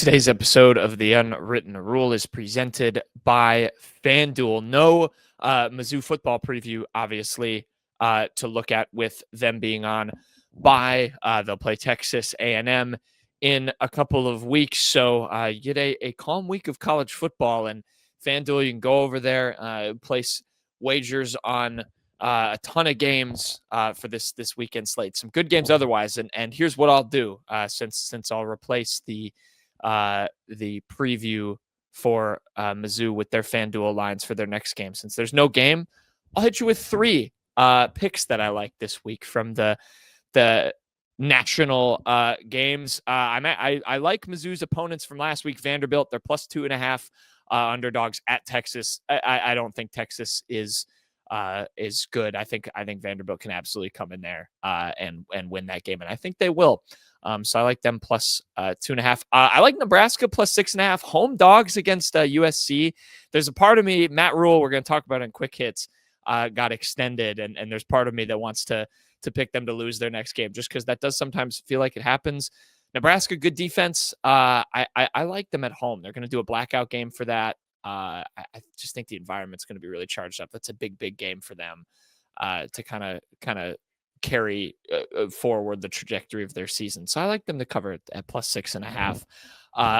Today's episode of The Unwritten Rule is presented by FanDuel. No Mizzou football preview, obviously, to look at with them being on bye. They'll play Texas A&M in a couple of weeks. So you get a calm week of college football. And FanDuel, you can go over there, place wagers on a ton of games for this weekend slate. Some good games otherwise. And here's what I'll do since I'll replace the preview for Mizzou with their FanDuel lines for their next game. Since there's no game, I'll hit you with three picks that I like this week from the national games. I like Mizzou's opponents from last week. Vanderbilt, they're plus 2.5 underdogs at Texas. I don't think Texas is good. I think Vanderbilt can absolutely come in there and win that game, and I think they will. So I like them plus 2.5. I like Nebraska plus 6.5 home dogs against USC. There's a part of me, Matt Rule, we're going to talk about in quick hits, got extended, and there's part of me that wants to pick them to lose their next game, just because that does sometimes feel like it happens. Nebraska, good defense. I like them at home. They're going to do a blackout game for that. I just think the environment's going to be really charged up. That's a big game for them to kind of carry forward the trajectory of their season. So I like them to cover it at plus 6.5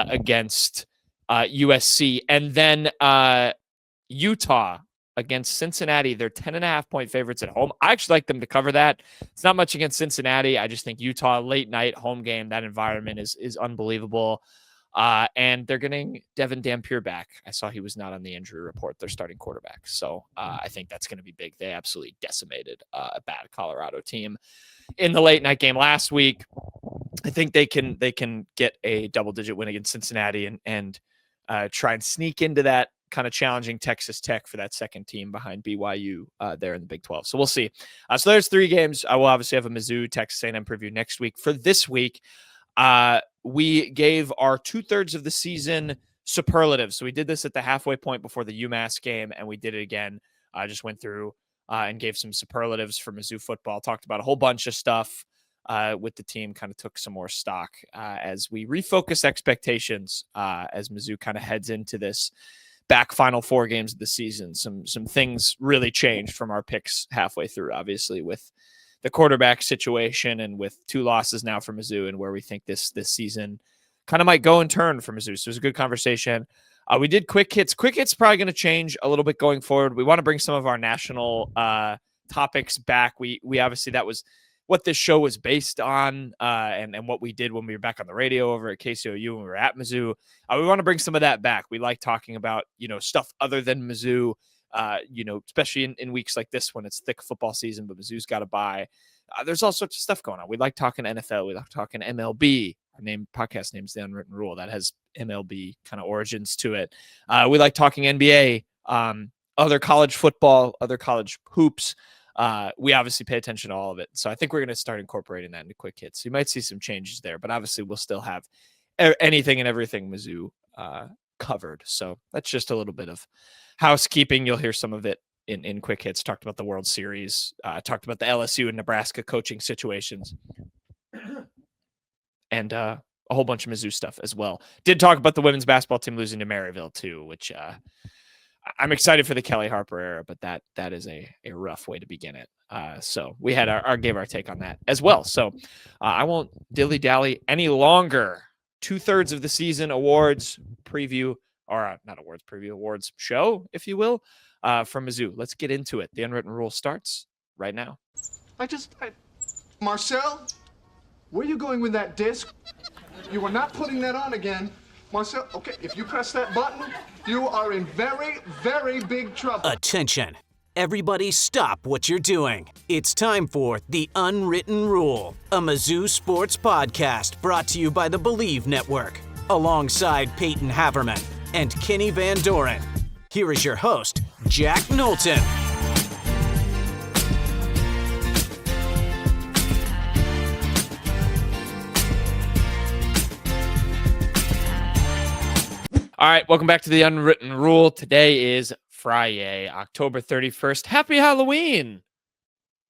against USC. And then Utah against Cincinnati. They're 10.5 point favorites at home. I actually like them to cover that. It's not much against Cincinnati. I just think Utah, late night home game, that environment is unbelievable. And they're getting Devin Dampier back. I saw he was not on the injury report. They're starting quarterback. So I think that's going to be big. They absolutely decimated a bad Colorado team in the late night game last week. I think they can get a double-digit win against Cincinnati and try and sneak into that kind of challenging Texas Tech for that second team behind BYU there in the Big 12. So we'll see. So there's three games. I will obviously have a Mizzou Texas A&M preview next week. For this week, we gave our 2/3 of the season superlatives. So we did this at the halfway point before the UMass game, and we did it again. I just went through and gave some superlatives for Mizzou football, talked about a whole bunch of stuff with the team, kind of took some more stock as we refocus expectations as Mizzou kind of heads into this back final four games of the season. Some things really changed from our picks halfway through, obviously, with the quarterback situation and with two losses now for Mizzou and where we think this season kind of might go and turn for Mizzou. So it was a good conversation. We did quick hits. Quick hits probably going to change a little bit going forward. We want to bring some of our national topics back. We obviously, that was what this show was based on and what we did when we were back on the radio over at KCOU when we were at Mizzou. We want to bring some of that back. We like talking about, stuff other than Mizzou. Especially in weeks like this when it's thick football season, but Mizzou's got to bye. There's all sorts of stuff going on. We like talking NFL. We like talking MLB. Our podcast name's The Unwritten Rule. That has MLB kind of origins to it. We like talking NBA, other college football, other college hoops. We obviously pay attention to all of it. So I think we're going to start incorporating that into quick hits. So you might see some changes there, but obviously we'll still have anything and everything Mizzou covered. So that's just a little bit of housekeeping. You'll hear some of it in quick hits. Talked about the World Series, talked about the LSU and Nebraska coaching situations, and a whole bunch of Mizzou stuff as well. Did talk about the women's basketball team losing to Maryville too, which I'm excited for the Kelly Harper era, but that is a rough way to begin it. So we had gave our take on that as well. So I won't dilly-dally any longer. 2/3 of the season awards preview, or not awards preview, awards show, if you will, from Mizzou. Let's get into it. The Unwritten Rule starts right now. Marcel, where are you going with that disc? You were not putting that on again. Marcel, okay, if you press that button, you are in very, very big trouble. Attention. Everybody stop what you're doing. It's time for The Unwritten Rule, a Mizzou sports podcast brought to you by the Believe Network, alongside Peyton Haverman and Kenny Van Doren. Here is your host, Jack Knowlton. All right, welcome back to The Unwritten Rule. Today is Friday, October 31st. Happy Halloween,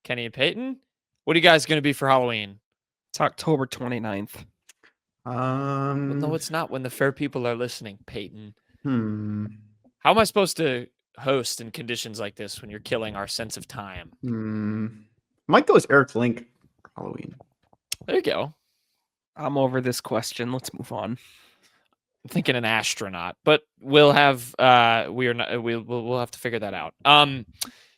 Kenny and Peyton. What are you guys going to be for Halloween? It's October 29th. Well, no, it's not when the fair people are listening, Peyton. Hmm. How am I supposed to host in conditions like this when you're killing our sense of time? Might go as Eric Link for Halloween. There you go. I'm over this question. Let's move on. I'm thinking an astronaut, but we'll have we'll have to figure that out.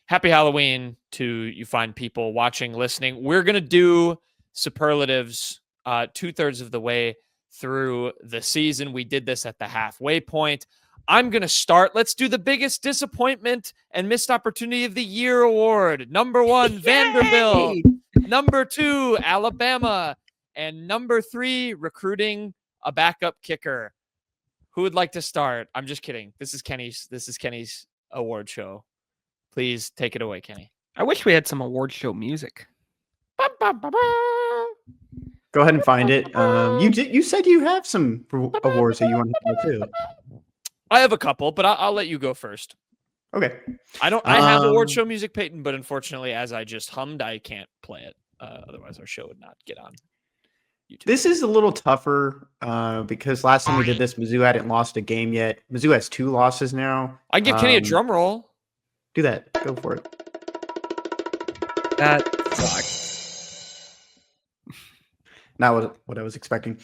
Happy Halloween to you fine people watching, listening. We're gonna do superlatives 2/3 of the way through the season. We did this at the halfway point. I'm gonna start. Let's do the biggest disappointment and missed opportunity of the year award. Number 1, Vanderbilt. Number 2, Alabama. And number 3, recruiting a backup kicker. Who would like to start? I'm just kidding. This is Kenny's award show. Please take it away, Kenny. I wish we had some award show music. Go ahead and find it. You said you have some awards that you want to do too. I have a couple, but I'll let you go first. Okay. I have award show music, Peyton, but unfortunately, as I just hummed, I can't play it. Otherwise, our show would not get on YouTube. This is a little tougher because last time we did this, Mizzou hadn't lost a game yet. Mizzou has 2 losses now. I can give Kenny a drum roll. Do that. Go for it. That sucks. Not what I was expecting.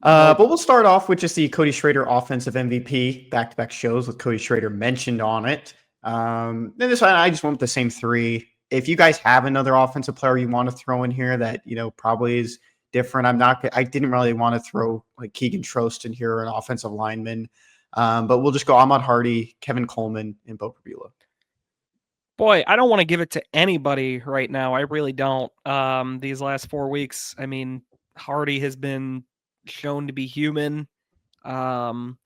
But we'll start off with just the Cody Schrader offensive MVP, back-to-back shows with Cody Schrader mentioned on it. And this one, I just went with the same 3. If you guys have another offensive player you want to throw in here that, probably is different, I didn't really want to throw like Keegan Trost in here, an offensive lineman. But we'll just go Ahmad Hardy, Kevin Coleman, and Bo Prabula. Boy, I don't want to give it to anybody right now. I really don't. These last 4 weeks, I mean, Hardy has been shown to be human. Prabula,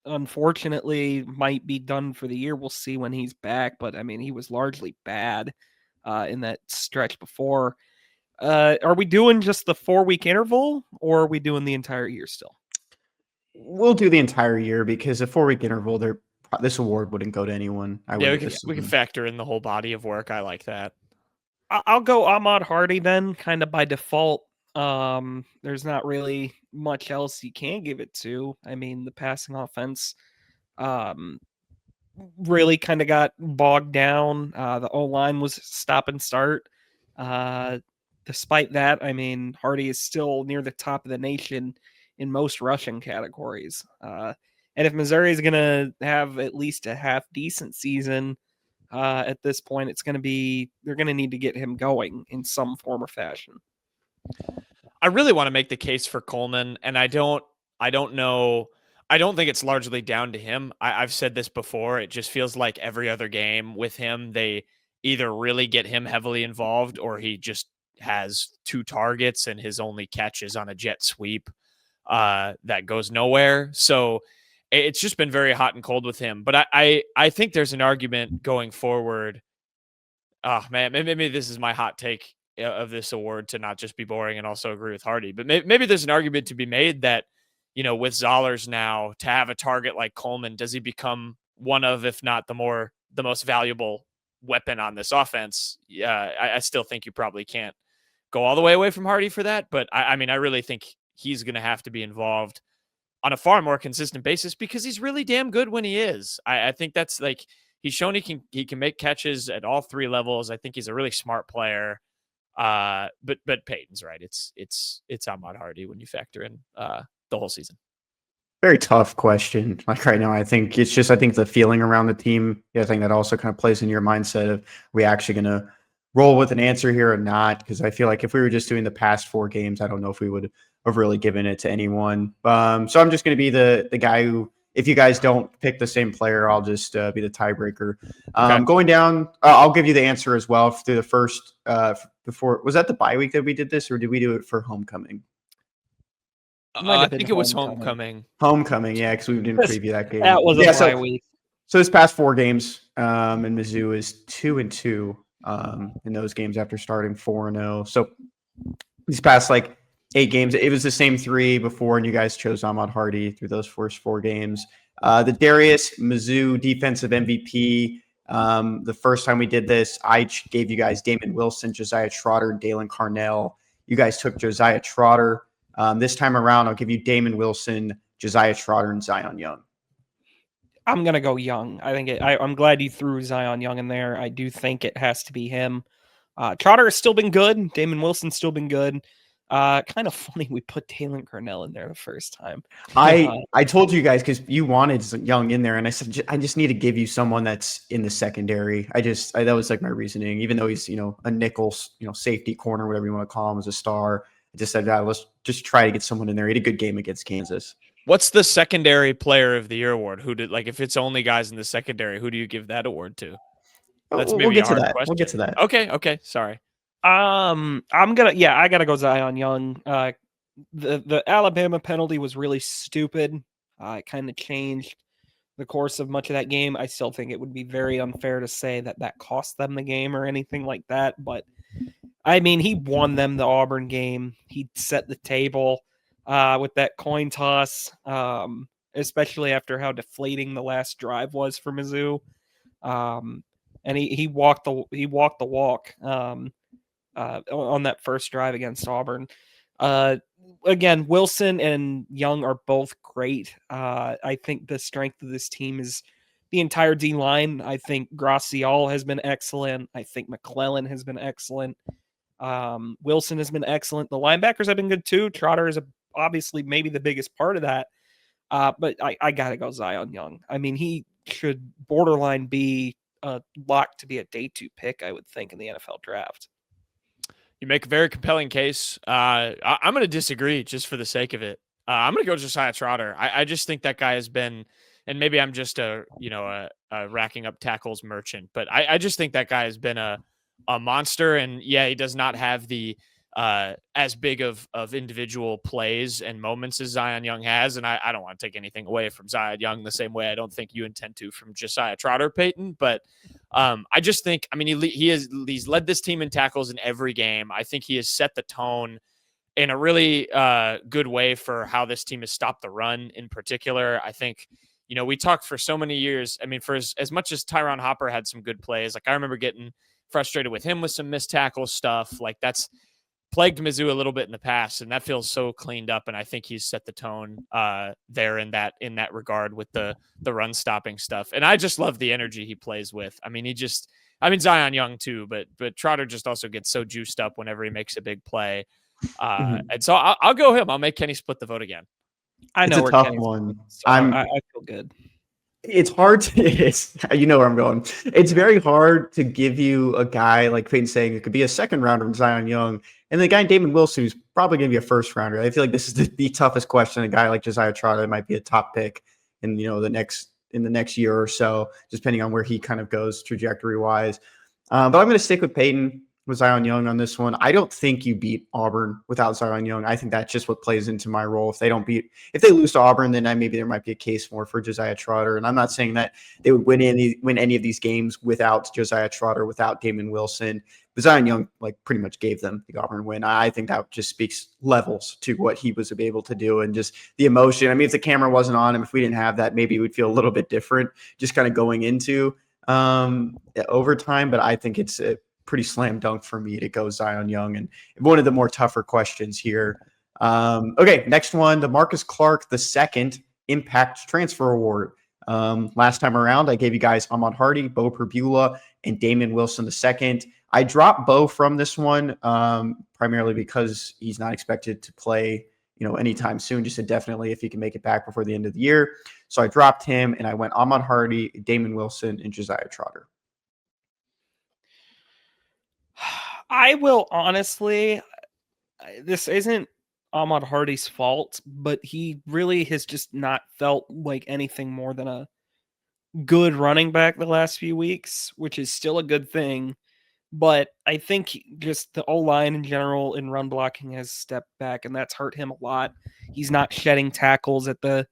unfortunately, might be done for the year. We'll see when he's back. But, I mean, he was largely bad in that stretch before. Are we doing just the 4-week interval, or are we doing the entire year still? We'll do the entire year because a 4-week interval, this award wouldn't go to anyone. We can factor in the whole body of work. I like that. I'll go Ahmad Hardy then, kind of by default. There's not really much else you can give it to. I mean, the passing offense really kind of got bogged down. The O-line was stop and start. Despite that, I mean, Hardy is still near the top of the nation in most rushing categories. And if Missouri is going to have at least a half decent season at this point, they're going to need to get him going in some form or fashion. I really want to make the case for Coleman, and I don't know. I don't think it's largely down to him. I've said this before. It just feels like every other game with him, they either really get him heavily involved or he just has 2 targets and his only catch is on a jet sweep that goes nowhere. So it's just been very hot and cold with him. But I think there's an argument going forward. Oh, man, maybe this is my hot take of this award to not just be boring and also agree with Hardy. But maybe there's an argument to be made that, with Zollers now, to have a target like Coleman, does he become one of, if not the most valuable weapon on this offense? I still think you probably can't go all the way away from Hardy for that. But I mean, I really think he's going to have to be involved on a far more consistent basis because he's really damn good when he is. I think that's like, he's shown he can make catches at all 3 levels. I think he's a really smart player. But Peyton's right. It's Ahmad Hardy when you factor in the whole season. Very tough question. Like right now, I think the feeling around the team. I think that also kind of plays in your mindset of, are we actually going to roll with an answer here or not? Because I feel like if we were just doing the past 4 games, I don't know if we would have really given it to anyone. So I'm just going to be the guy who, if you guys don't pick the same player, I'll just be the tiebreaker. Okay. Going down, I'll give you the answer as well through the first. Before, was that the bye week that we did this, or did we do it for homecoming? I think it was homecoming. Homecoming, yeah, because we didn't preview that game. That was a bye week. So this past 4 games, and Mizzou is 2-2 in those games after starting 4-0. So these past 8 games, it was the same 3 before, and you guys chose Ahmad Hardy through those first 4 games. The Darius Mizzou defensive MVP. The first time we did this, I gave you guys Damon Wilson, Josiah Trotter, Dalen Carnell. You guys took Josiah Trotter. This time around, I'll give you Damon Wilson, Josiah Trotter, and Zion Young. I'm gonna go Young. I'm glad you threw Zion Young in there. I do think it has to be him. Trotter has still been good. Damon Wilson's still been good. Kind of funny we put Taylor Cornell in there the first time. I told you guys because you wanted Young in there, and I said I just need to give you someone that's in the secondary. That was like my reasoning. Even though he's a nickel safety corner, whatever you want to call him, as a star, I just said let's just try to get someone in there. He had a good game against Kansas. What's the secondary player of the year award? If it's only guys in the secondary, who do you give that award to? That's maybe we'll get a hard to that. question. We'll get to that. Okay. Sorry. I gotta go Zion Young. The Alabama penalty was really stupid. It kind of changed the course of much of that game. I still think it would be very unfair to say that cost them the game or anything like that. But I mean, he won them the Auburn game. He set the table with that coin toss, especially after how deflating the last drive was for Mizzou. And he walked the walk on that first drive against Auburn. Again, Wilson and Young are both great. I think the strength of this team is the entire D line. I think Gracial has been excellent. I think McClellan has been excellent. Wilson has been excellent. The linebackers have been good too. Trotter is obviously maybe the biggest part of that. But I gotta go Zion Young. I mean, he should borderline be locked to be a day 2 pick, I would think, in the NFL draft. You make a very compelling case. I'm going to disagree just for the sake of it. I'm going to go Josiah Trotter. I just think that guy has been, and maybe I'm just a racking up tackles merchant, but I just think that guy has been a monster. And yeah, he does not have the as big of individual plays and moments as Zion Young has. And I don't want to take anything away from Zion Young the same way I don't think you intend to from Josiah Trotter, Peyton. But I just think, I mean, he's led this team in tackles in every game. I think he has set the tone in a really good way for how this team has stopped the run in particular. I think, we talked for so many years. I mean, for as much as Tyron Hopper had some good plays, like I remember getting frustrated with him with some missed tackle stuff. Like that's plagued Mizzou a little bit in the past, and that feels so cleaned up. And I think he's set the tone there in that regard with the run stopping stuff. And I just love the energy he plays with. I mean, Zion Young too, but Trotter just also gets so juiced up whenever he makes a big play. And so I'll go him. I'll make Kenny split the vote again. I know it's a tough one. So I feel good. It's hard to, you know where I'm going. It's very hard to give you a guy like Peyton saying it could be a second rounder in Zion Young, and the guy Damon Wilson who's probably going to be a first rounder. I feel like this is the toughest question. A guy like Josiah Trotter might be a top pick in the next year or so, just depending on where he kind of goes trajectory wise. But I'm going to stick with Peyton with Zion Young on this one. I don't think you beat Auburn without Zion Young. I think that's just what plays into my role. If they lose to Auburn, then maybe there might be a case more for Josiah Trotter. And I'm not saying that they would win any of these games without Josiah Trotter, without Damon Wilson. But Zion Young pretty much gave them the Auburn win. I think that just speaks levels to what he was able to do and just the emotion. I mean, if the camera wasn't on him, if we didn't have that, maybe it would feel a little bit different just kind of going into overtime. But I think it's pretty slam dunk for me to go Zion Young, and one of the more tougher questions here. Okay, next one, the Marcus Clark II Impact Transfer Award. Last time around, I gave you guys Ahmad Hardy, Bo Perbula, and Damon Wilson II. I dropped Bo from this one primarily because he's not expected to play anytime soon, just indefinitely if he can make it back before the end of the year. So I dropped him, and I went Ahmad Hardy, Damon Wilson, and Josiah Trotter. I will honestly, this isn't Ahmad Hardy's fault, but he really has just not felt like anything more than a good running back the last few weeks, which is still a good thing. But I think just the O-line in general in run blocking has stepped back, and that's hurt him a lot. He's not shedding tackles at the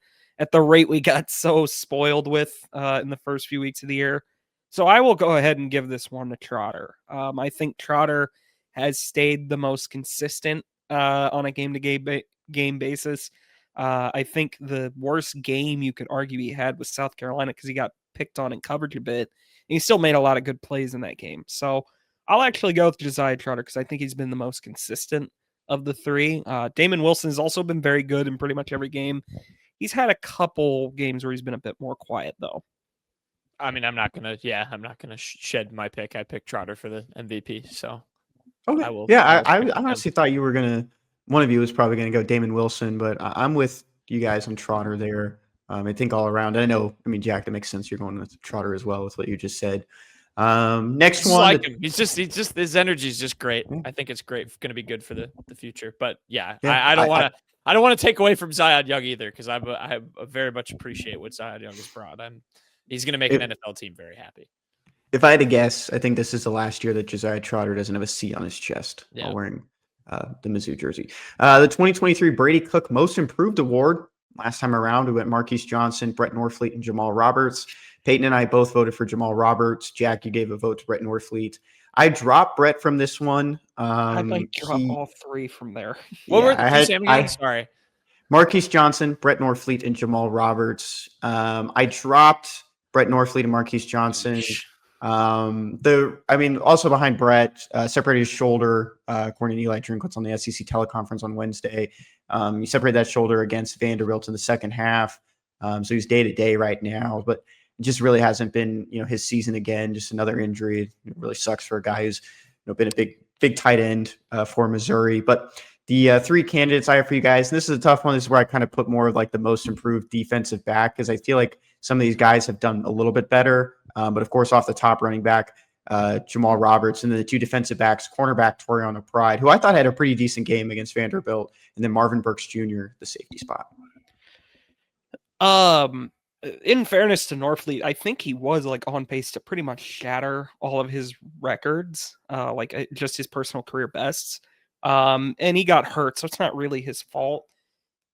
rate we got so spoiled with in the first few weeks of the year. So I will go ahead and give this one to Trotter. I think Trotter has stayed the most consistent on a game-to-game basis. I think the worst game you could argue he had was South Carolina because he got picked on in coverage a bit. And he still made a lot of good plays in that game. So I'll actually go with Josiah Trotter because I think he's been the most consistent. of the three. Damon Wilson has also been very good in pretty much every game. He's had a couple games where he's been a bit more quiet, though. I mean, I'm not gonna shed my pick. I picked Trotter for the MVP, so Okay. I will. I honestly thought you were gonna. One of you was probably gonna go Damon Wilson, but I'm with you guys on Trotter there. I think all around. I know. I mean, Jack, that makes sense. You're going with Trotter as well with what you just said. Next one. Like him. He's just his energy is just great. I think it's great. Going to be good for the future. But yeah, I don't want to. I don't want to take away from Zion Young either, because I very much appreciate what Zion Young has brought. He's going to make an NFL team very happy. If I had to guess, I think this is the last year that Josiah Trotter doesn't have a C on his chest while wearing the Mizzou jersey. The 2023 Brady Cook Most Improved Award. Last time around, we went Marquise Johnson, Brett Norfleet, and Jamal Roberts. Peyton and I both voted for Jamal Roberts. Jack, you gave a vote to Brett Norfleet. I dropped Brett from this one. I might drop all three from there. What were the two again? Sorry. Marquise Johnson, Brett Norfleet, and Jamal Roberts. I dropped Brett Norfleet and Marquise Johnson. Also behind Brett, separated his shoulder, according to Eli Drinkwitz on the SEC teleconference on Wednesday. He separated that shoulder against Vanderbilt in the second half. So he's day-to-day right now, but it just really hasn't been, his season again, just another injury. It really sucks for a guy who's, been a big tight end for Missouri. But the three candidates I have for you guys, and this is a tough one. This is where I kind of put more of like the most improved defensive back, because I feel like some of these guys have done a little bit better. But of course, off the top, running back Jamal Roberts, and then the two defensive backs, cornerback Toriano Pride, who I thought had a pretty decent game against Vanderbilt, and then Marvin Burks Jr., the safety spot. In fairness to Norfleet, I think he was like on pace to pretty much shatter all of his records, just his personal career bests. And he got hurt, so it's not really his fault.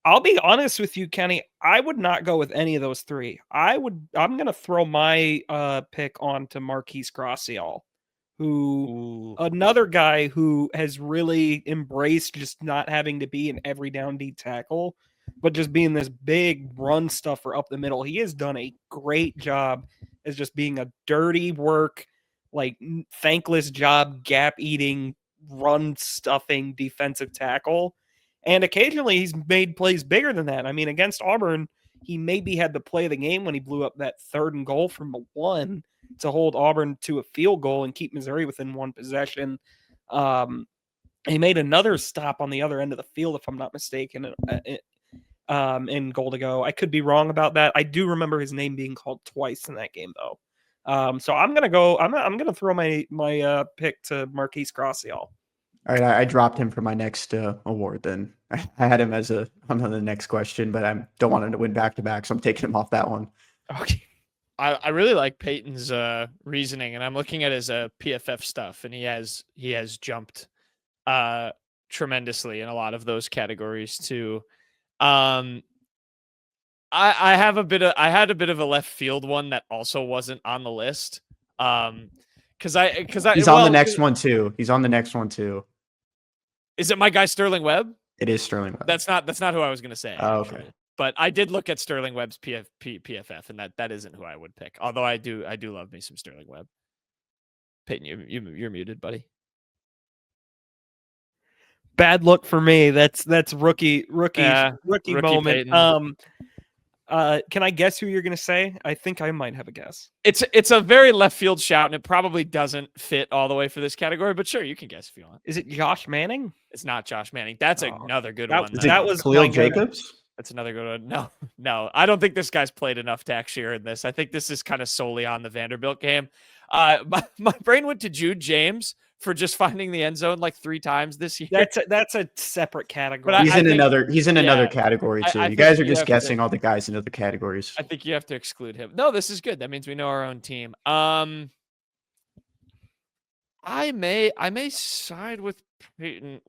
I'll be honest with you, Kenny. I would not go with any of those three. I'm going to throw my pick on to Marquise Gracial, another guy who has really embraced just not having to be an every down D tackle, but just being this big run stuffer up the middle. He has done a great job as just being a dirty work, like thankless job, gap eating, run stuffing defensive tackle. And occasionally he's made plays bigger than that. I mean, against Auburn, he maybe had the play of the game when he blew up that 3rd and goal from the 1 to hold Auburn to a field goal and keep Missouri within one possession. He made another stop on the other end of the field, if I'm not mistaken, in goal to go. I could be wrong about that. I do remember his name being called twice in that game, though. So I'm gonna go. I'm gonna throw my pick to Marquise Gracial. All right, I dropped him for my next award. Then I had him as on the next question, but I don't want him to win back-to-back, so I'm taking him off that one. Okay. I really like Peyton's reasoning, and I'm looking at his PFF stuff, and he has jumped tremendously in a lot of those categories too. I had a bit of a left field one that also wasn't on the list. He's on the next one too. He's on the next one too. Is it my guy Sterling Webb? It is Sterling Webb. That's not who I was going to say. Oh, okay. But I did look at Sterling Webb's PFF, and that isn't who I would pick. Although I do love me some Sterling Webb. Peyton, you're muted, buddy. Bad look for me. That's rookie moment. Peyton. Can I guess who you're going to say? I think I might have a guess. It's a very left field shout, and it probably doesn't fit all the way for this category, but sure, you can guess if you want. Is it Josh Manning? It's not Josh Manning. That's another good one. That was Khalil Jacobs? That's another good one. No. I don't think this guy's played enough to actually earn this. I think this is kind of solely on the Vanderbilt game. My brain went to Jude James for just finding the end zone like 3 times this year. That's a separate category. But he's in another catery too. You guys are just guessing all the guys in other categories. I think you have to exclude him. No, this is good. That means we know our own team. I may side with Peyton.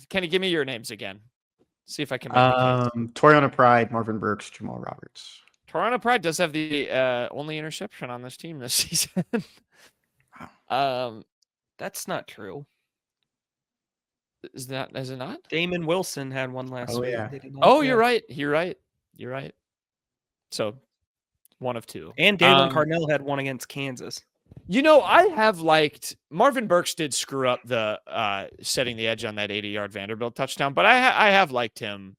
Kenny, give me your names again. See if I can. Toriano Pride, Marvin Burks, Jamal Roberts. Toriano Pride does have the only interception on this team this season. That's not true. Is it not? Damon Wilson had one last week. Yeah. You're right. You're right. So 1 of 2. And Dalen Cardinal had one against Kansas. I have liked Marvin Burks did screw up the setting the edge on that 80-yard Vanderbilt touchdown, but I have liked him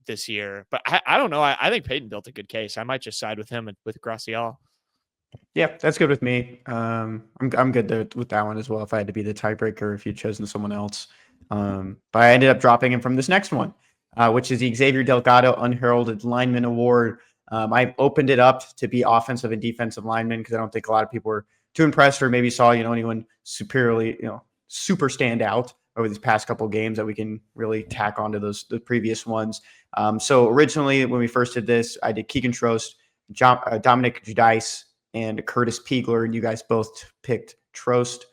this year. But I don't know. I think Peyton built a good case. I might just side with him and with Gracial. Yeah, that's good with me. I'm good there with that one as well. If I had to be the tiebreaker, if you'd chosen someone else, but I ended up dropping him from this next one, which is the Xavier Delgado Unheralded Lineman Award. I opened it up to be offensive and defensive linemen because I don't think a lot of people were too impressed or maybe saw anyone superiorly super stand out over these past couple of games that we can really tack onto the previous ones. So originally when we first did this, I did Keegan Trost, Dominic Judice, and Curtis Piegler, and you guys both picked Trost.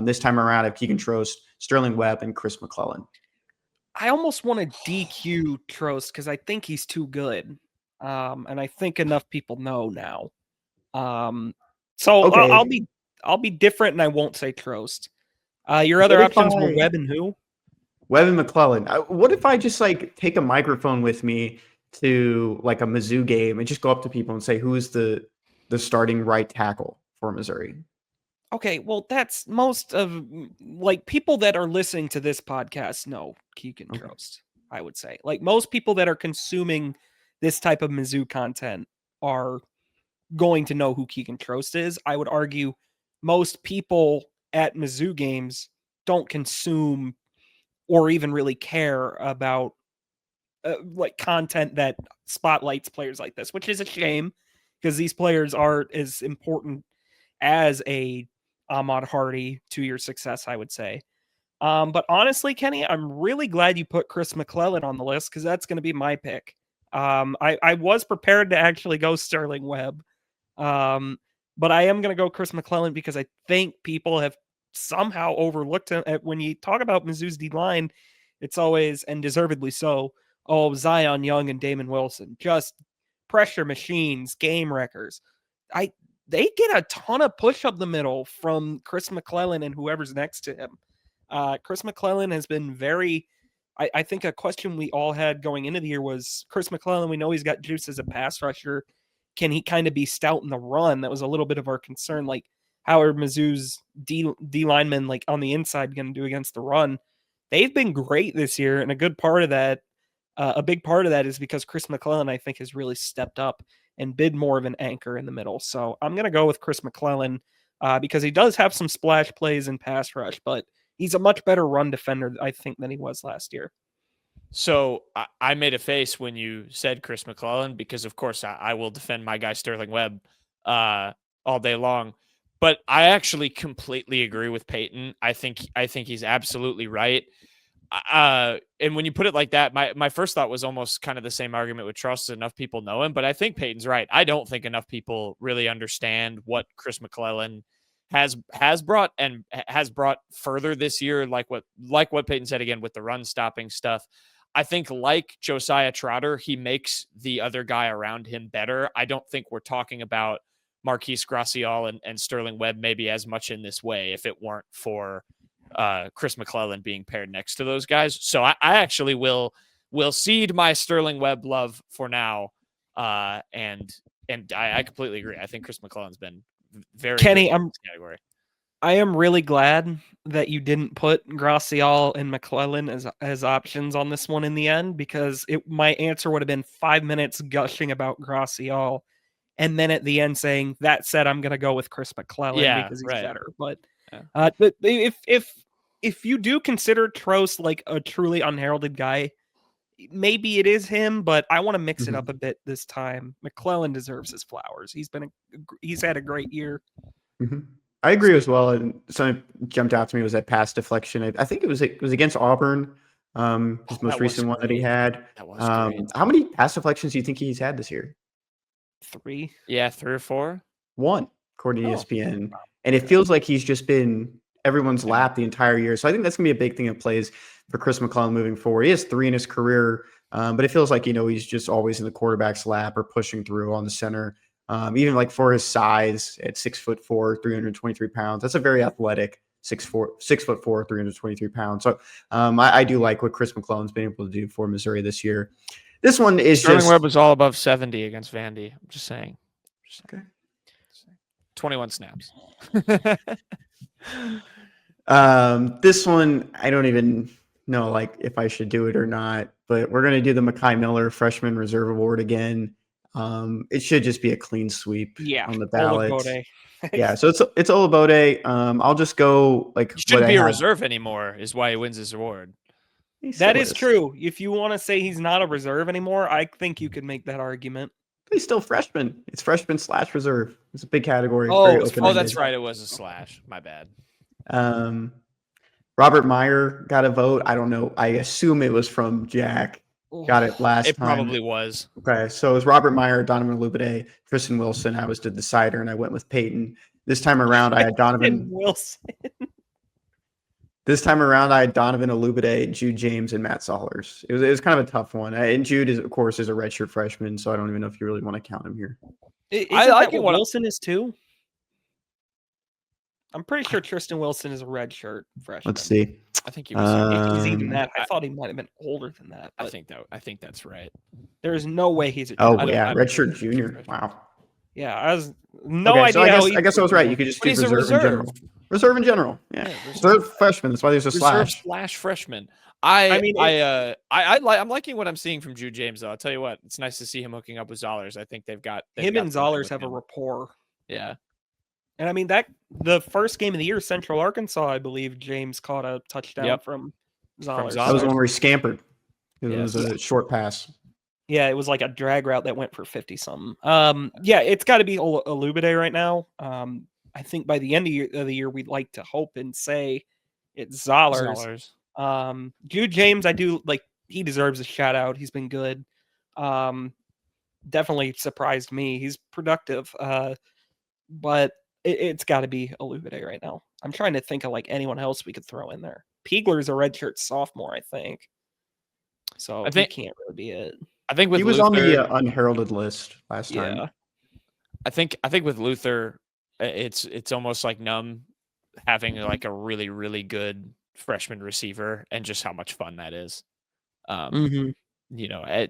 This time around, I have Keegan Trost, Sterling Webb, and Chris McClellan. I almost want to DQ Trost because I think he's too good. And I think enough people know now. So Okay. I'll be different and I won't say Trost. Your other options were Webb and who? Webb and McClellan. What if I just take a microphone with me to a Mizzou game and just go up to people and say, who's the starting right tackle for Missouri? Okay, well, that's most of people that are listening to this podcast know Keegan Trost, I would say. Most people that are consuming this type of Mizzou content are going to know who Keegan Trost is. I would argue most people at Mizzou games don't consume or even really care about content that spotlights players like this, which is a shame because these players are as important as a Ahmad Hardy to your success, I would say. But honestly, Kenny, I'm really glad you put Chris McClellan on the list because that's going to be my pick. I was prepared to actually go Sterling Webb, but I am going to go Chris McClellan because I think people have somehow overlooked him. When you talk about Mizzou's D-line, it's always, and deservedly so, Zion Young and Damon Wilson, just pressure machines, game wreckers. They get a ton of push up the middle from Chris McClellan and whoever's next to him. Chris McClellan has been very, I think a question we all had going into the year was Chris McClellan, we know he's got juice as a pass rusher. Can he kind of be stout in the run? That was a little bit of our concern. How are Mizzou's D linemen on the inside going to do against the run? They've been great this year. And a big part of that is because Chris McClellan, I think, has really stepped up and been more of an anchor in the middle. So I'm going to go with Chris McClellan because he does have some splash plays in pass rush, but he's a much better run defender, I think, than he was last year. So I made a face when you said Chris McClellan because, of course, I will defend my guy Sterling Webb all day long. But I actually completely agree with Peyton. I think he's absolutely right. And when you put it like that, my first thought was almost kind of the same argument with Trost. Enough people know him, but I think Peyton's right. I don't think enough people really understand what Chris McClellan has brought and has brought further this year. Like what Peyton said again with the run stopping stuff. I think like Josiah Trotter, he makes the other guy around him better. I don't think we're talking about Marquise Gracial and Sterling Webb maybe as much in this way if it weren't for Chris McClellan being paired next to those guys. So I actually will cede my Sterling Webb love for now. And I completely agree. I think Chris McClellan's been very Kenny, good in this category. I am really glad that you didn't put Gracial and McClellan as options on this one in the end, because my answer would have been 5 minutes gushing about Gracial, and then at the end saying, that said, I'm going to go with Chris McClellan because he's better. But if you do consider Trost a truly unheralded guy, maybe it is him, but I want to mix it up a bit this time. McClellan deserves his flowers. He's had a great year. I agree as well. And something jumped out to me was that pass deflection. I think it was against Auburn, his most recent one that he had. That was great. How many pass deflections do you think he's had this year? 3. Yeah, 3 or 4. 1, according to ESPN. And it feels like he's just been everyone's lap the entire year. So I think that's going to be a big thing that plays for Chris McClellan moving forward. He has 3 in his career, but it feels like, he's just always in the quarterback's lap or pushing through on the center. Even for his size at 6'4", 323 pounds, that's a very athletic 6'4", 323 pounds. So I do like what Chris McClellan's been able to do for Missouri this year. This one is Sterling Webb was all above 70 against Vandy. I'm just saying. Okay. 21 snaps. This one, I don't even know like if I should do it or not, but we're going to do the Mekhi Miller Freshman Reserve Award again. It should just be a clean sweep Yeah, on the ballot. Olabode. Yeah, so it's Olabode. I'll just go like He what shouldn't I be a had. reserve anymore, is why he wins this award. He still That is true. If you want to say he's not a reserve anymore, I think you could make that argument. He's still freshman. It's freshman / reserve. It's a big category. Oh, very it's open-ended. That's right. It was a slash. My bad. Robert Meyer got a vote. I don't know. I assume it was from Jack. Got it last It time. probably was. Okay, so it was Robert Meyer, Donovan Olubade, Tristan Wilson. I was the decider, and I went with Peyton. This time around, I had Donovan Wilson. This time around, I had Donovan Olubade, Jude James, and Matt Zollers. It was kind of a tough one. And Jude is, of course, is a redshirt freshman, so I don't even know if you really want to count him here. I like what Wilson is too. I'm pretty sure Tristan Wilson is a redshirt freshman. Let's see. I think he was. He's even that. I thought he might have been older than that. I think that's right. There's no way he's a. Oh yeah, redshirt junior. Wow. Yeah, I was no idea. So I guess I was right. You could just do reserve in general. Reserve in general. Yeah. Reserve freshman. That's why there's a slash freshman. I'm liking what I'm seeing from Jude James, though. I'll tell you what, it's nice to see him hooking up with Zollers. I think they've got him and Zollers have a rapport. Yeah. And I mean that the first game of the year, Central Arkansas, I believe James caught a touchdown from Zollers. That was the one where he scampered. It was a short pass. Yeah, it was like a drag route that went for 50-something. Yeah, it's got to be Olubade right now. I think by the end of the year, we'd like to hope and say it's Zollers. Jude James, I do like. He deserves a shout out. He's been good. Definitely surprised me. He's productive. But it's got to be Olubade right now. I'm trying to think of like anyone else we could throw in there. Piegler's a redshirt sophomore, I think. So I think he can't really be it. I think with he was Luther, on the unheralded list last time. Yeah. I think with Luther, it's almost like numb having like a really, really good freshman receiver and just how much fun that is. You know,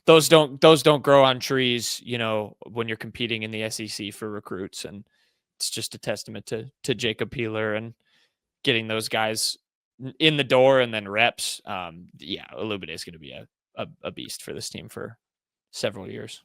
those don't grow on trees, you know, when you're competing in the SEC for recruits. And it's just a testament to Jacob Peeler and getting those guys in the door and then reps. Yeah, Olubade is going to be a beast for this team for several years.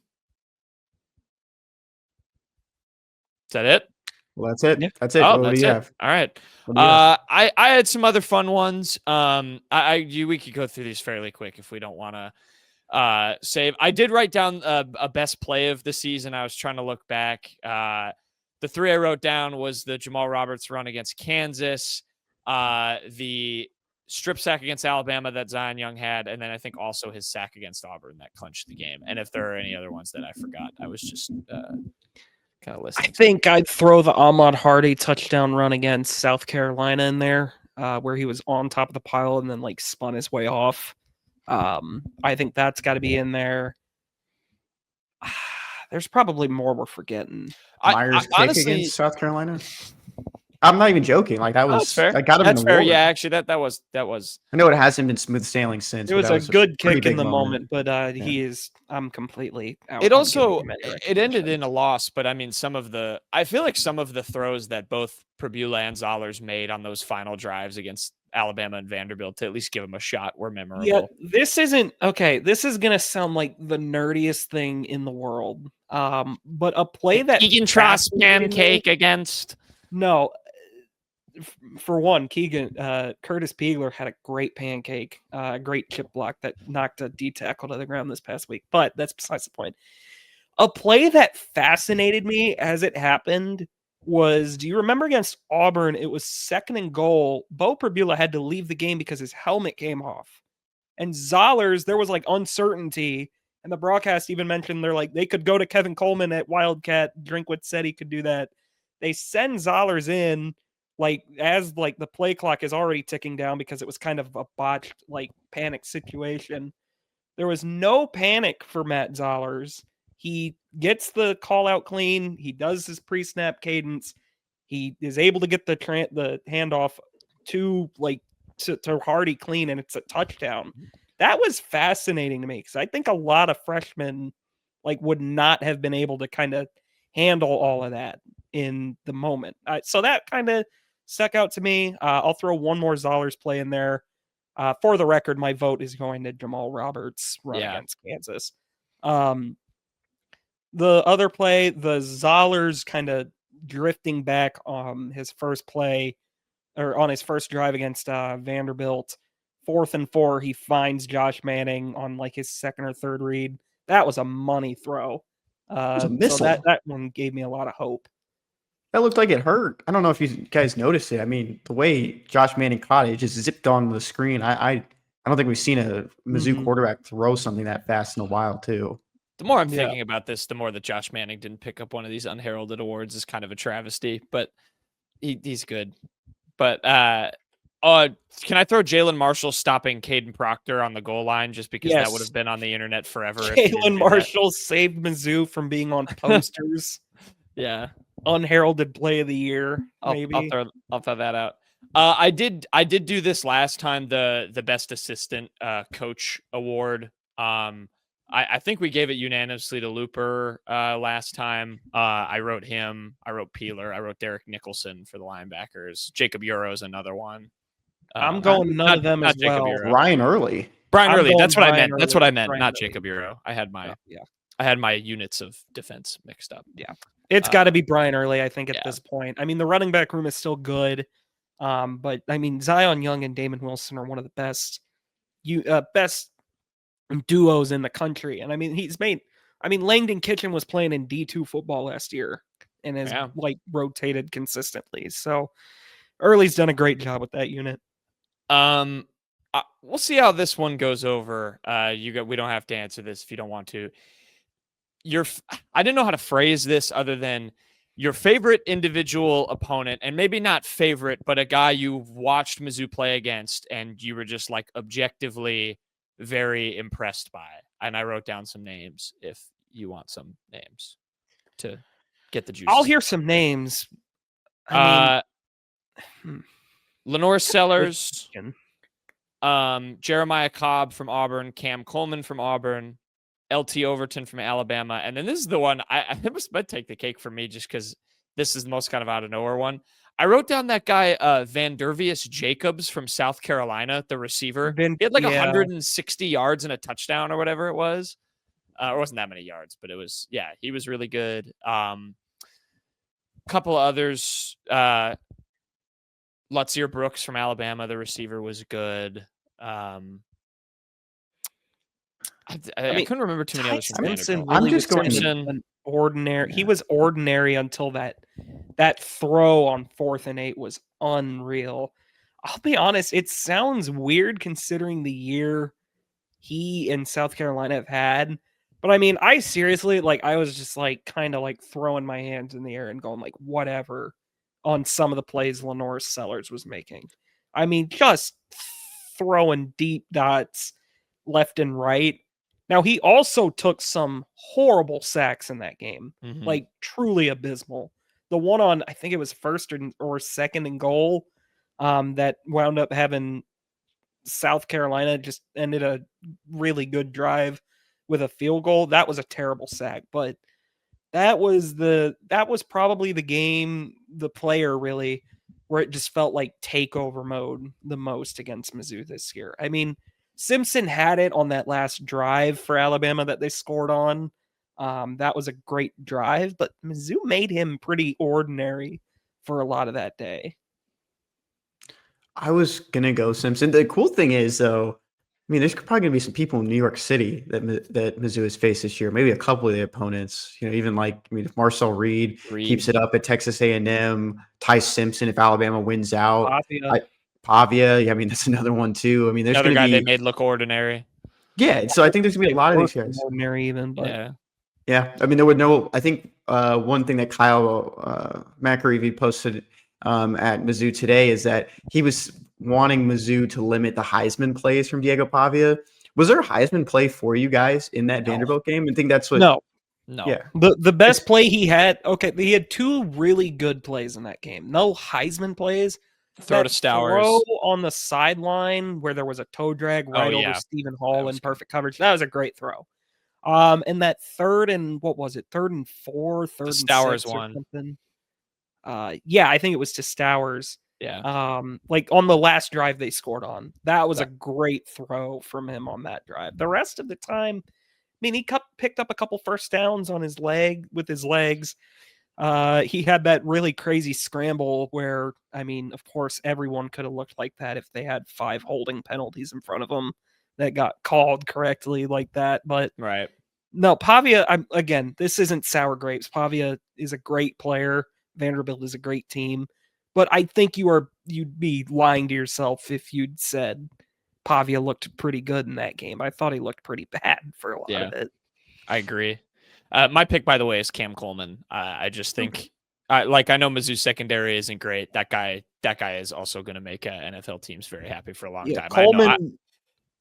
Is that it? Well, that's it. Yeah. That's it. Oh, what that's do you it. have? All right. I had some other fun ones. We could go through these fairly quick if we don't want to save. I did write down a best play of the season. I was trying to look back. The three I wrote down was the Jamal Roberts run against Kansas, the strip sack against Alabama that Zion Young had, and then I think also his sack against Auburn that clinched the game. And if there are any other ones that I forgot, I was just kind of listening. I think I'd throw the Ahmad Hardy touchdown run against South Carolina in there, where he was on top of the pile and then like spun his way off. I think that's got to be in there. There's probably more we're forgetting. Myers kick honestly, against South Carolina. I'm not even joking. Like that was fair. I got him. That's in fair. award. Yeah, actually, that was. I know it hasn't been smooth sailing since. It was that a good pretty kick in big the moment, but he is. I'm completely out. It also it ended in a loss, but I mean, I feel like some of the throws that both Prabula and Zollers made on those final drives against Alabama and Vanderbilt to at least give them a shot were memorable. Yeah, this isn't okay. This is gonna sound like the nerdiest thing in the world. But a play that Keegan Trask pancake against for one, Curtis Piegler had a great pancake, a great chip block that knocked a D tackle to the ground this past week. But that's besides the point. A play that fascinated me as it happened was, do you remember against Auburn? It was 2nd and goal. Bo Prabula had to leave the game because his helmet came off. And Zollers, there was like uncertainty. And the broadcast even mentioned they could go to Kevin Coleman at Wildcat. Drinkwitz said he could do that. They send Zollers in as the play clock is already ticking down because it was kind of a botched panic situation. There was no panic for Matt Zollers. He gets the call out clean. He does his pre-snap cadence. He is able to get the handoff to Hardy clean, and it's a touchdown. That was fascinating to me because I think a lot of freshmen would not have been able to kind of handle all of that. in the moment. So that kind of stuck out to me. I'll throw one more Zollers play in there. For the record, my vote is going to Jamal Roberts' run against Kansas. The other play, the Zollers kind of drifting back on his first play or on his first drive against Vanderbilt. 4th and 4, he finds Josh Manning on like his second or third read. That was a money throw. was a So missile. that one gave me a lot of hope. That looked like it hurt. I don't know if you guys noticed it. I mean, the way Josh Manning caught it, just zipped on the screen. I don't think we've seen a Mizzou quarterback throw something that fast in a while, too. The more I'm thinking about this, the more that Josh Manning didn't pick up one of these unheralded awards is kind of a travesty, but he's good. But can I throw Jalen Marshall stopping Caden Proctor on the goal line just because that would have been on the internet forever? Jalen Marshall saved Mizzou from being on posters. Yeah. Unheralded play of the year, maybe. I'll throw that out. I did do this last time, the best assistant coach award. I think we gave it unanimously to Looper last time. I wrote him. I wrote Peeler. I wrote Derek Nicholson for the linebackers. Jacob Euro is another one. I'm going none of them as well. Brian Early. Brian Early. That's what I meant. Early. That's what I meant. Brian Not Early. Jacob Euro. I had my units of defense mixed up. Yeah. It's got to be Brian Early, I think, at this point. I mean, the running back room is still good. But I mean, Zion Young and Damon Wilson are one of the best duos in the country. And I mean, Langdon Kitchen was playing in D2 football last year and has rotated consistently. So Early's done a great job with that unit. We'll see how this one goes over. We don't have to answer this if you don't want to. I didn't know how to phrase this other than your favorite individual opponent, and maybe not favorite, but a guy you've watched Mizzou play against and you were just like objectively very impressed by. And I wrote down some names if you want some names to get the juice. I'll hear some names. Lenore Sellers, Jeremiah Cobb from Auburn, Cam Coleman from Auburn, LT Overton from Alabama. And then this is the one I might take the cake for me just because this is the most kind of out of nowhere one. I wrote down that guy, Vandervius Jacobs from South Carolina, the receiver. He had like 160 yards and a touchdown or whatever it was. It wasn't that many yards, but it was, he was really good. Couple of others, Lutzier Brooks from Alabama, the receiver was good. I couldn't remember too many others from Simpson. Vanderbilt. I'm just going ordinary. Yeah. He was ordinary until that throw on 4th and 8 was unreal. I'll be honest, it sounds weird considering the year he and South Carolina have had. But I mean, I seriously, I was just kind of throwing my hands in the air and going whatever on some of the plays Lenore Sellers was making. I mean, just throwing deep dots left and right. Now, he also took some horrible sacks in that game, truly abysmal. The one on, I think it was first or second and goal that wound up having South Carolina just ended a really good drive with a field goal. That was a terrible sack, but that was probably the game, the player really, where it just felt like takeover mode the most against Mizzou this year. I mean, Simpson had it on that last drive for Alabama that they scored on. That was a great drive, but Mizzou made him pretty ordinary for a lot of that day. I was going to go Simpson. The cool thing is, though, I mean, there's probably going to be some people in New York City that Mizzou has faced this year. Maybe a couple of the opponents. Even if Marcel Reed keeps it up at Texas A&M, Ty Simpson if Alabama wins out. Pavia. I mean, that's another one too. I mean, there's another guy they made look ordinary. Yeah, so I think there's gonna be a lot of these guys. Ordinary, even. But. Yeah. I mean, there would no. I think one thing that Kyle McAreevy posted at Mizzou today is that he was wanting Mizzou to limit the Heisman plays from Diego Pavia. Was there a Heisman play for you guys in that Vanderbilt game? I think that's what. No. Yeah. The best play he had. Okay, he had 2 really good plays in that game. No Heisman plays. Throw to Stowers. Throw on the sideline where there was a toe drag over Stephen Hall in perfect coverage. That was a great throw. And that 3rd and 4, 3rd and Stowers 6 one. or something. Yeah, I think it was to Stowers. Yeah. Like on the last drive they scored on. That was a great throw from him on that drive. The rest of the time, I mean, he picked up a couple first downs on his legs. He had that really crazy scramble where, I mean, of course, everyone could have looked like that if they had 5 holding penalties in front of them that got called correctly like that. But Right. no, Pavia, again, this isn't sour grapes. Pavia is a great player. Vanderbilt is a great team. But I think you'd be lying to yourself if you'd said Pavia looked pretty good in that game. I thought he looked pretty bad for a lot of it. I agree. My pick, by the way, is Cam Coleman. I just think, I know Mizzou's secondary isn't great. That guy is also going to make NFL teams very happy for a long time. Coleman.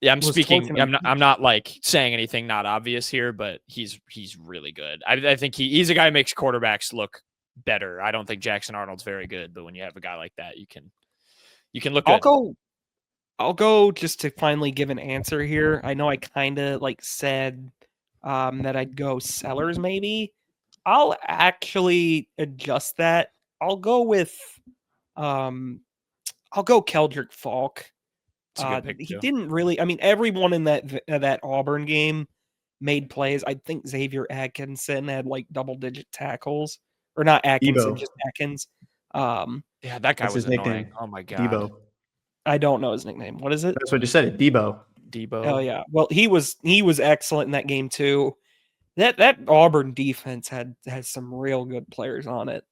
I'm speaking. I'm not like saying anything not obvious here, but he's really good. I think he's a guy who makes quarterbacks look better. I don't think Jackson Arnold's very good, but when you have a guy like that, you can look good. I'll go just to finally give an answer here. I know I kind of like said that I'd go Sellers maybe. I'll actually adjust that. I'll go Keldrick Falk. He didn't really. I mean, everyone in that Auburn game made plays. I think Xavier Atkinson had like double-digit tackles, or not Atkinson, just Atkins. Yeah, that guy was annoying. Nickname. Oh my god, Debo. I don't know his nickname. What is it? That's what you said. Debo. Oh yeah. Well, he was excellent in that game too. That Auburn defense has some real good players on it.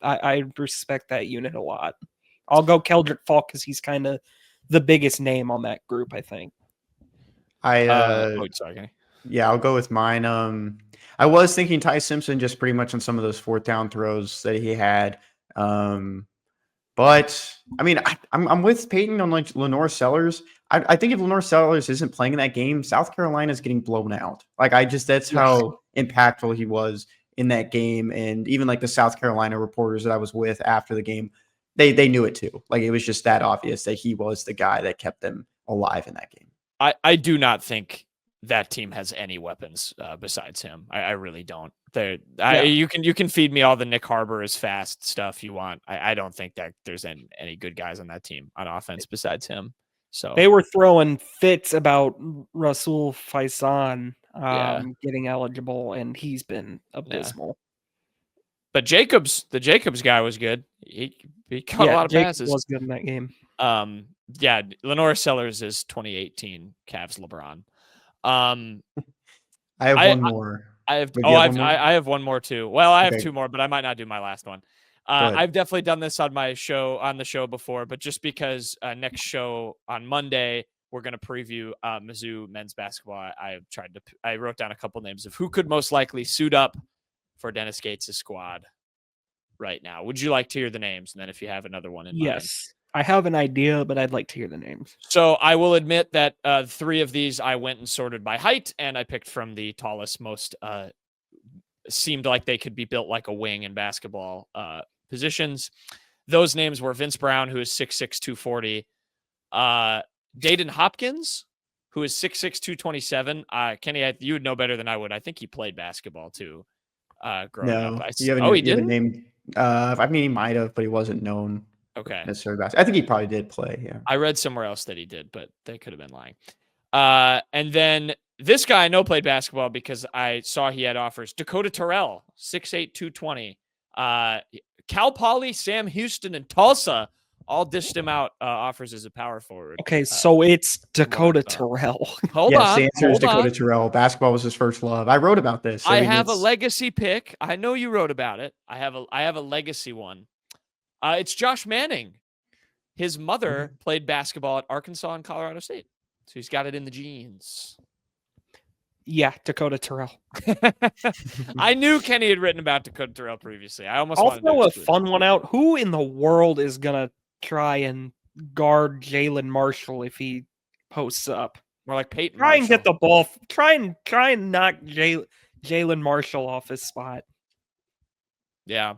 I respect that unit a lot. I'll go Keldrick Falk because he's kind of the biggest name on that group, I think. Sorry. Yeah, I'll go with mine. I was thinking Ty Simpson just pretty much on some of those 4th down throws that he had. But I mean, I'm with Peyton on like Lenore Sellers. I think if Lenore Sellers isn't playing in that game, South Carolina is getting blown out. Like that's how impactful he was in that game. And even like the South Carolina reporters that I was with after the game, they knew it too. Like it was just that obvious that he was the guy that kept them alive in that game. I do not think that team has any weapons besides him. I really don't. You can feed me all the Nick Harbor is fast stuff you want. I don't think that there's any good guys on that team on offense besides him. So they were throwing fits about Rasul Faison getting eligible, and he's been abysmal. But the Jacobs guy was good. He caught a lot of passes. Was good in that game. Lenore Sellers is 2018 Cavs LeBron. I have one more. I have one more too. Well, I have 2 more, but I might not do my last one. I've definitely done this on the show before, but just because next show on Monday we're going to preview Mizzou men's basketball. I wrote down a couple names of who could most likely suit up for Dennis Gates' squad right now. Would you like to hear the names? And then if you have another one in mind. Yes. I have an idea, but I'd like to hear the names. So I will admit that 3 of these I went and sorted by height, and I picked from the tallest, most seemed like they could be built like a wing in basketball positions. Those names were Vince Brown, who is 6'6", 240. Dayton Hopkins, who is 6'6", 227. Kenny, you would know better than I would. I think he played basketball too growing up. He didn't? I mean, he might have, but he wasn't known. Okay. I think he probably did play. Yeah. I read somewhere else that he did, but they could have been lying. And then this guy I know played basketball because I saw he had offers. Dakota Terrell, 6'8", 220. Cal Poly, Sam Houston, and Tulsa all dished him out offers as a power forward. Okay, so it's Dakota Terrell. Hold on. The answer is Dakota Terrell. Basketball was his first love. I wrote about this. I have a legacy pick. I know you wrote about it. I have a legacy one. It's Josh Manning. His mother played basketball at Arkansas and Colorado State. So he's got it in the genes. Yeah, Dakota Terrell. I knew Kenny had written about Dakota Terrell previously. I'll throw a fun one out. Who in the world is going to try and guard Jalen Marshall if he posts up? More like Peyton Try Marshall. And get the ball. Try and knock Jalen Marshall off his spot. Yeah.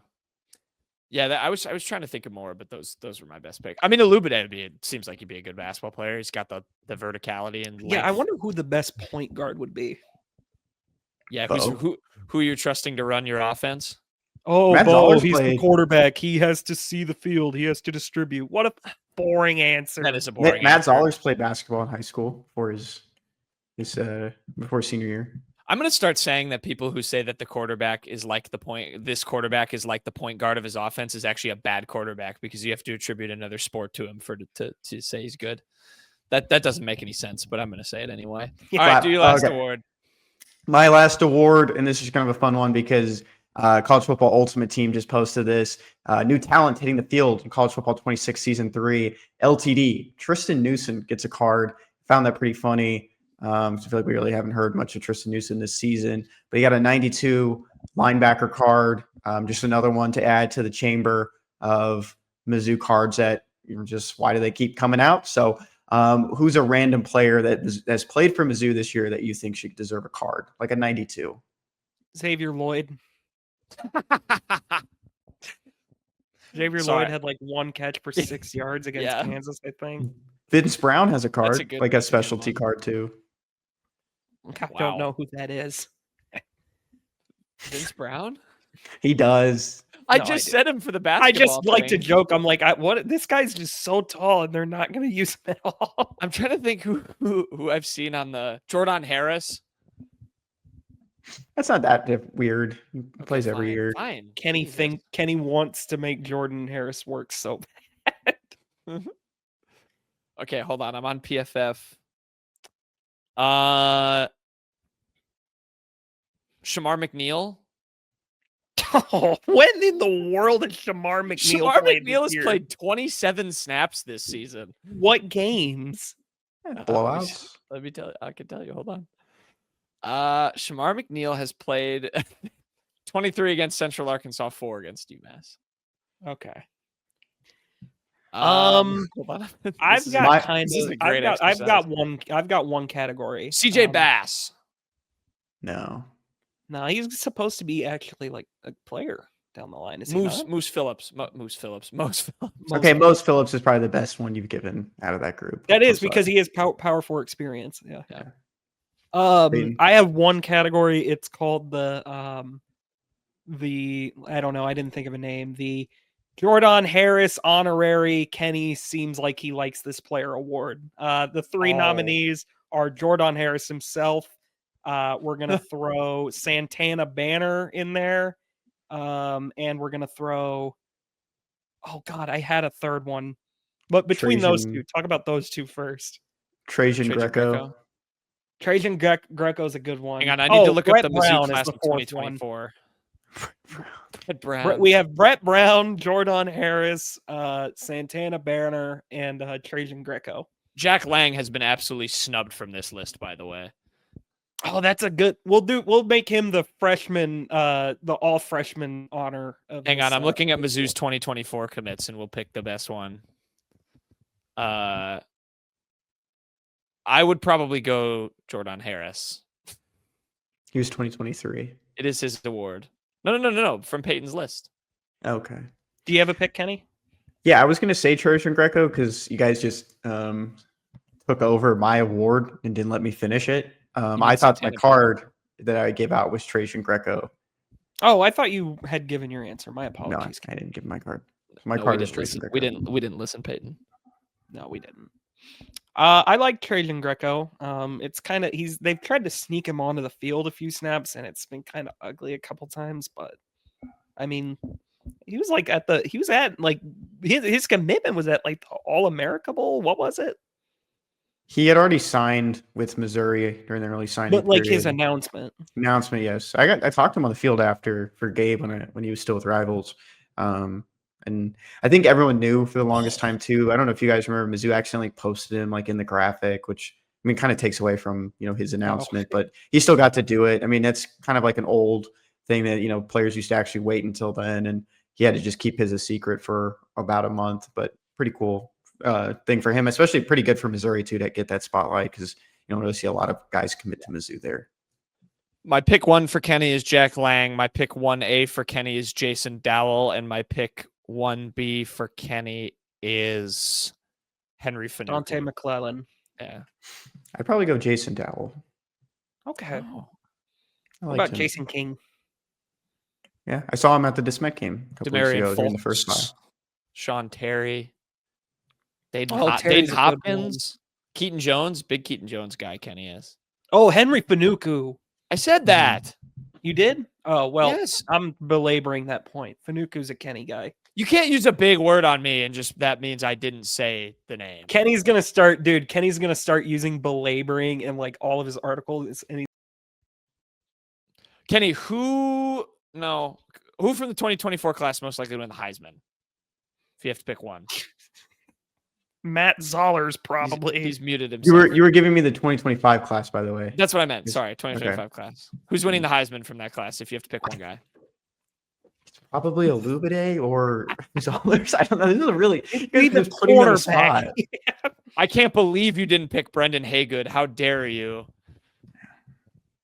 Yeah, I was trying to think of more, but those were my best pick. I mean, Alubade seems like he'd be a good basketball player. He's got the verticality and length. Yeah, I wonder who the best point guard would be. Yeah, who you're trusting to run your offense? Oh, Matt Bo, Zoller's he's the played. quarterback. He has to see the field. He has to distribute. What a boring answer. That is a boring Matt answer. Zoller's played basketball in high school before his before senior year. I'm going to start saying that people who say that the quarterback is like this quarterback is like the point guard of his offense is actually a bad quarterback because you have to attribute another sport to him to say he's good. That doesn't make any sense, but I'm going to say it anyway. All right, do your last award. My last award, and this is kind of a fun one because College Football Ultimate Team just posted this. New talent hitting the field in College Football 26 Season 3. LTD, Tristan Newsom gets a card. Found that pretty funny. I feel like we really haven't heard much of Tristan Newsom this season. But he got a 92 linebacker card. Just another one to add to the chamber of Mizzou cards that just why do they keep coming out? So who's a random player that's played for Mizzou this year that you think should deserve a card, like a 92? Xavier Lloyd. Xavier Sorry. Lloyd had like one catch for 6 yards against Kansas, I think. Vince Brown has a card, That's a like a good specialty one. card too. I don't know who that is. Vince Brown? He does. I No, just I said him for the basketball. I just like to thing. joke. I'm like, what? This guy's just so tall, and they're not going to use him at all. I'm trying to think who I've seen on the Jordan Harris. That's not that weird. He plays every fine, year. Fine. Kenny wants to make Jordan Harris work so bad. Okay, hold on. I'm on PFF. Shamar McNeil. Oh, when in the world has Shamar McNeil Shamar played McNeil has this year? played 27 snaps this season. What games? Blowouts. Let me tell you. I can tell you. Hold on. Shamar McNeil has played 23 against Central Arkansas, 4 against UMass. Okay. Hold on. I've This got is- kind this is of. a great I've got exercise. one. I've got one category. CJ Bass. No. No, he's supposed to be actually like a player down the line. Is he not? Moose Phillips. Moose Phillips. Okay, Mose Phillips is probably the best one you've given out of that group. That is I'm sorry. because he has Power 4 experience. Yeah. Yeah. Peyton? I have one category. It's called the I don't know. I didn't think of a name. The Jordan Harris honorary Kenny seems like he likes this player award. The three nominees are Jordan Harris himself. We're gonna throw Santana Banner in there, and we're gonna throw. Oh God, I had a third one, but between those Trajan- two, talk about those two first. Trajan Greco. Trajan Greco is a good one. Hang on, I need to look up Brett the Brown Mizzou is class the of fourth one. 2024. Brown. We have Brett Brown, Jordan Harris, Santana Banner, and Trajan Greco. Jack Lang has been absolutely snubbed from this list, by the way. Oh, that's a good. We'll make him the freshman, the all freshman honor. Of Hang this, on, I'm looking at Mizzou's 2024 commits, and we'll pick the best one. I would probably go Jordan Harris. He was 2023. It is his award. No. From Peyton's list. Okay. Do you have a pick, Kenny? Yeah, I was going to say Trajan Greco because you guys just took over my award and didn't let me finish it. I thought my Santana card that I gave out was Trajan Greco. Oh, I thought you had given your answer. My No, apologies. I didn't give my card. My No, card we is didn't Trajan listen. Greco. We didn't listen, Peyton. No, we didn't. I like Trajan Greco. It's kind of they've tried to sneak him onto the field a few snaps, and it's been kind of ugly a couple times. But I mean, his commitment was at like the All America Bowl. What was it? He had already signed with Missouri during the early signing But like period. his announcement. Yes, I talked to him on the field after for Gabe when he was still with Rivals, and I think everyone knew for the longest time too. I don't know if you guys remember, Mizzou accidentally posted him like in the graphic, which I mean kind of takes away from his announcement, but he still got to do it. I mean that's kind of like an old thing that players used to actually wait until then, and he had to just keep his a secret for about a month. But pretty cool thing for him, especially pretty good for Missouri too to get that spotlight because you don't really see a lot of guys commit to Mizzou there. My pick 1 for Kenny is Jack Lang. My pick 1A for Kenny is Jason Dowell. And my pick 1B for Kenny is Henry Finucane. Dante McClellan. Yeah. I'd probably go Jason Dowell. Okay. Oh. I What liked about him. Jason King? Yeah, I saw him at the Dismet game a couple weeks Demarion ago during the first Fultz, bye. Sean Terry, Dayton, Terry's Dayton a good one. Hopkins, Keaton Jones, big Keaton Jones guy. Kenny is. Oh, Henry Fanuku. I said that. You did? Oh, well, Yes. I'm belaboring that point. Fanuku's a Kenny guy. You can't use a big word on me and just that means I didn't say the name. Kenny's going to start using belaboring in like all of his articles. And Kenny, who from the 2024 class most likely to win the Heisman? If you have to pick one. Matt Zoller's probably. He's muted himself. You were giving me the 2025 class, by the way. That's what I meant. Sorry, 2025 class. Who's winning the Heisman from that class if you have to pick one guy? Probably a Lubide or Zollers. I don't know. This is really the just putting me on the spot. I can't believe you didn't pick Brendan Haygood. How dare you?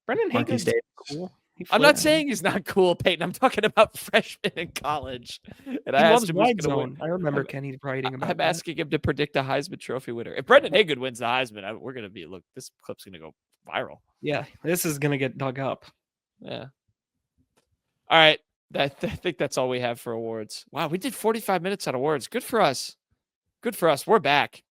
Brendan Monkey Haygood's State. cool. I'm not saying he's not cool, Peyton. I'm talking about freshmen in college. And He I loves asked him wide who's going to win. zone. I remember Kenny writing about I'm that. asking him to predict a Heisman Trophy winner. If Brendan Haygood wins the Heisman, we're going to be, look, this clip's going to go viral. Yeah, this is going to get dug up. Yeah. All right. I think that's all we have for awards. Wow, we did 45 minutes on awards. Good for us. Good for us. We're back.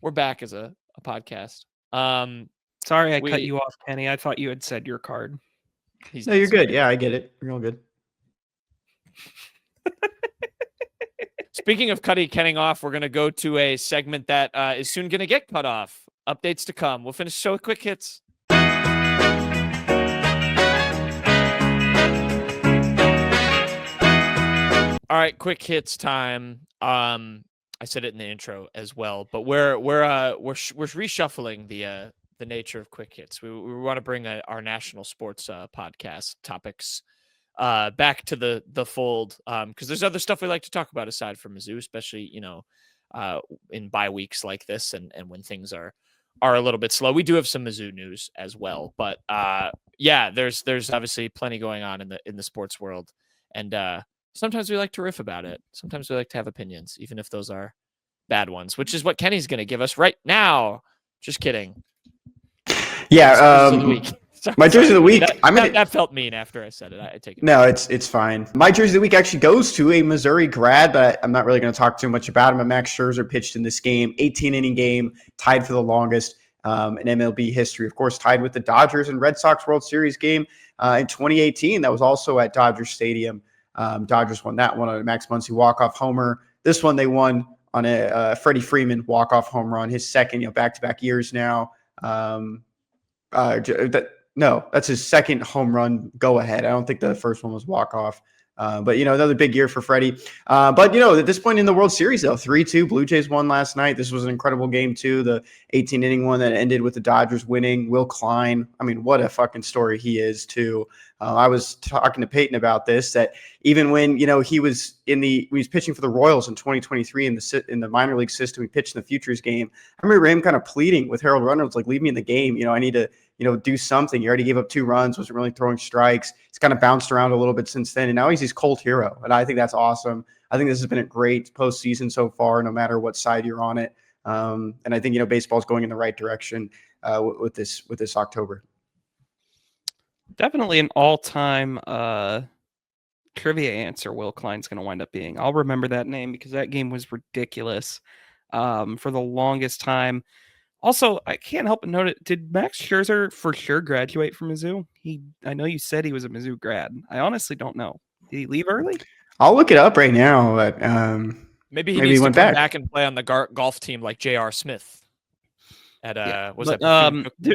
We're back as a podcast. Sorry I cut you off, Kenny. I thought you had said your card. No, you're good. Yeah, I get it. You're all good. Speaking of cutting off, we're going to go to a segment that is soon going to get cut off. Updates to come. We'll finish the show with quick hits. All right, quick hits time. I said it in the intro as well, but we're reshuffling the nature of quick hits. We want to bring our national sports podcast topics back to the fold because there's other stuff we like to talk about aside from Mizzou, especially in bye weeks like this and when things are a little bit slow. We do have some Mizzou news as well, but yeah, there's obviously plenty going on in the sports world, and sometimes we like to riff about it. Sometimes we like to have opinions, even if those are bad ones, which is what Kenny's going to give us right now. Just kidding. Yeah. My jersey of the week. That felt mean after I said it. I take it. No, it's fine. My jersey of the week actually goes to a Missouri grad, but I'm not really going to talk too much about him. But Max Scherzer pitched in this game, 18-inning game, tied for the longest in MLB history. Of course, tied with the Dodgers and Red Sox World Series game in 2018. That was also at Dodger Stadium. Dodgers won that one on a Max Muncy walk-off homer. This one they won on a Freddie Freeman walk-off home run, his second, back-to-back years now. That's his second home run go-ahead. I don't think the first one was walk-off. But another big year for Freddie. But at this point in the World Series, though, 3-2, Blue Jays won last night. This was an incredible game, too. The 18-inning one that ended with the Dodgers winning. Will Klein, I mean, what a fucking story he is, too. I was talking to Peyton about this, that even when, he was pitching for the Royals in 2023 in the minor league system, he pitched in the Futures game. I remember him kind of pleading with Harold Reynolds, like, leave me in the game. I need to, do something. He already gave up 2 runs, wasn't really throwing strikes. He's kind of bounced around a little bit since then, and now he's his cult hero, and I think that's awesome. I think this has been a great postseason so far, no matter what side you're on it. And I think, baseball's going in the right direction with this October. Definitely an all-time trivia answer Will Klein's going to wind up being. I'll remember that name because that game was ridiculous for the longest time. Also, I can't help but note it. Did Max Scherzer for sure graduate from Mizzou? I know you said he was a Mizzou grad. I honestly don't know. Did he leave early? I'll look it up right now. But maybe he needs to come back and play on the golf team like J.R. Smith. At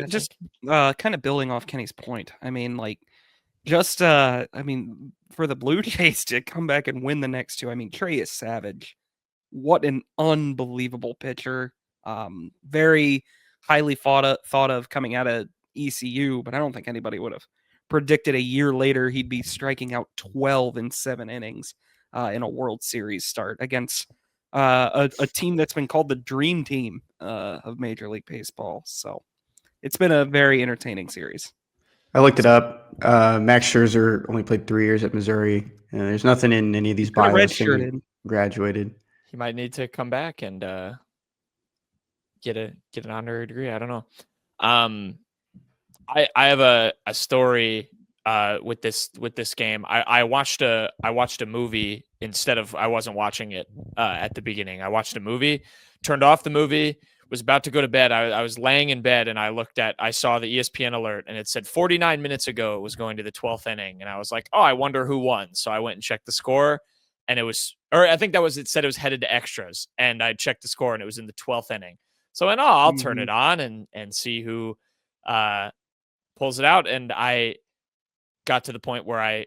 just kind of building off Kenny's point. I mean, for the Blue Jays to come back and win the next 2. I mean, Trey is savage. What an unbelievable pitcher. Very highly thought of coming out of ECU, but I don't think anybody would have predicted a year later he'd be striking out 12 in 7 innings in a World Series start against a team that's been called the dream team of Major League Baseball. So it's been a very entertaining series. I looked it up. Max Scherzer only played 3 years at Missouri. There's nothing in any of these bios saying he graduated. He might need to come back and get an honorary degree. I don't know. I have a story with this game. I watched a movie instead of I wasn't watching it at the beginning. I watched a movie, turned off the movie, was about to go to bed. I was laying in bed and I saw the ESPN alert and it said 49 minutes ago it was going to the 12th inning. And I was like, oh, I wonder who won. So I went and checked the score and it said it was headed to extras. And I checked the score and it was in the 12th inning. So I went, oh, I'll turn it on and see who pulls it out. And I got to the point where I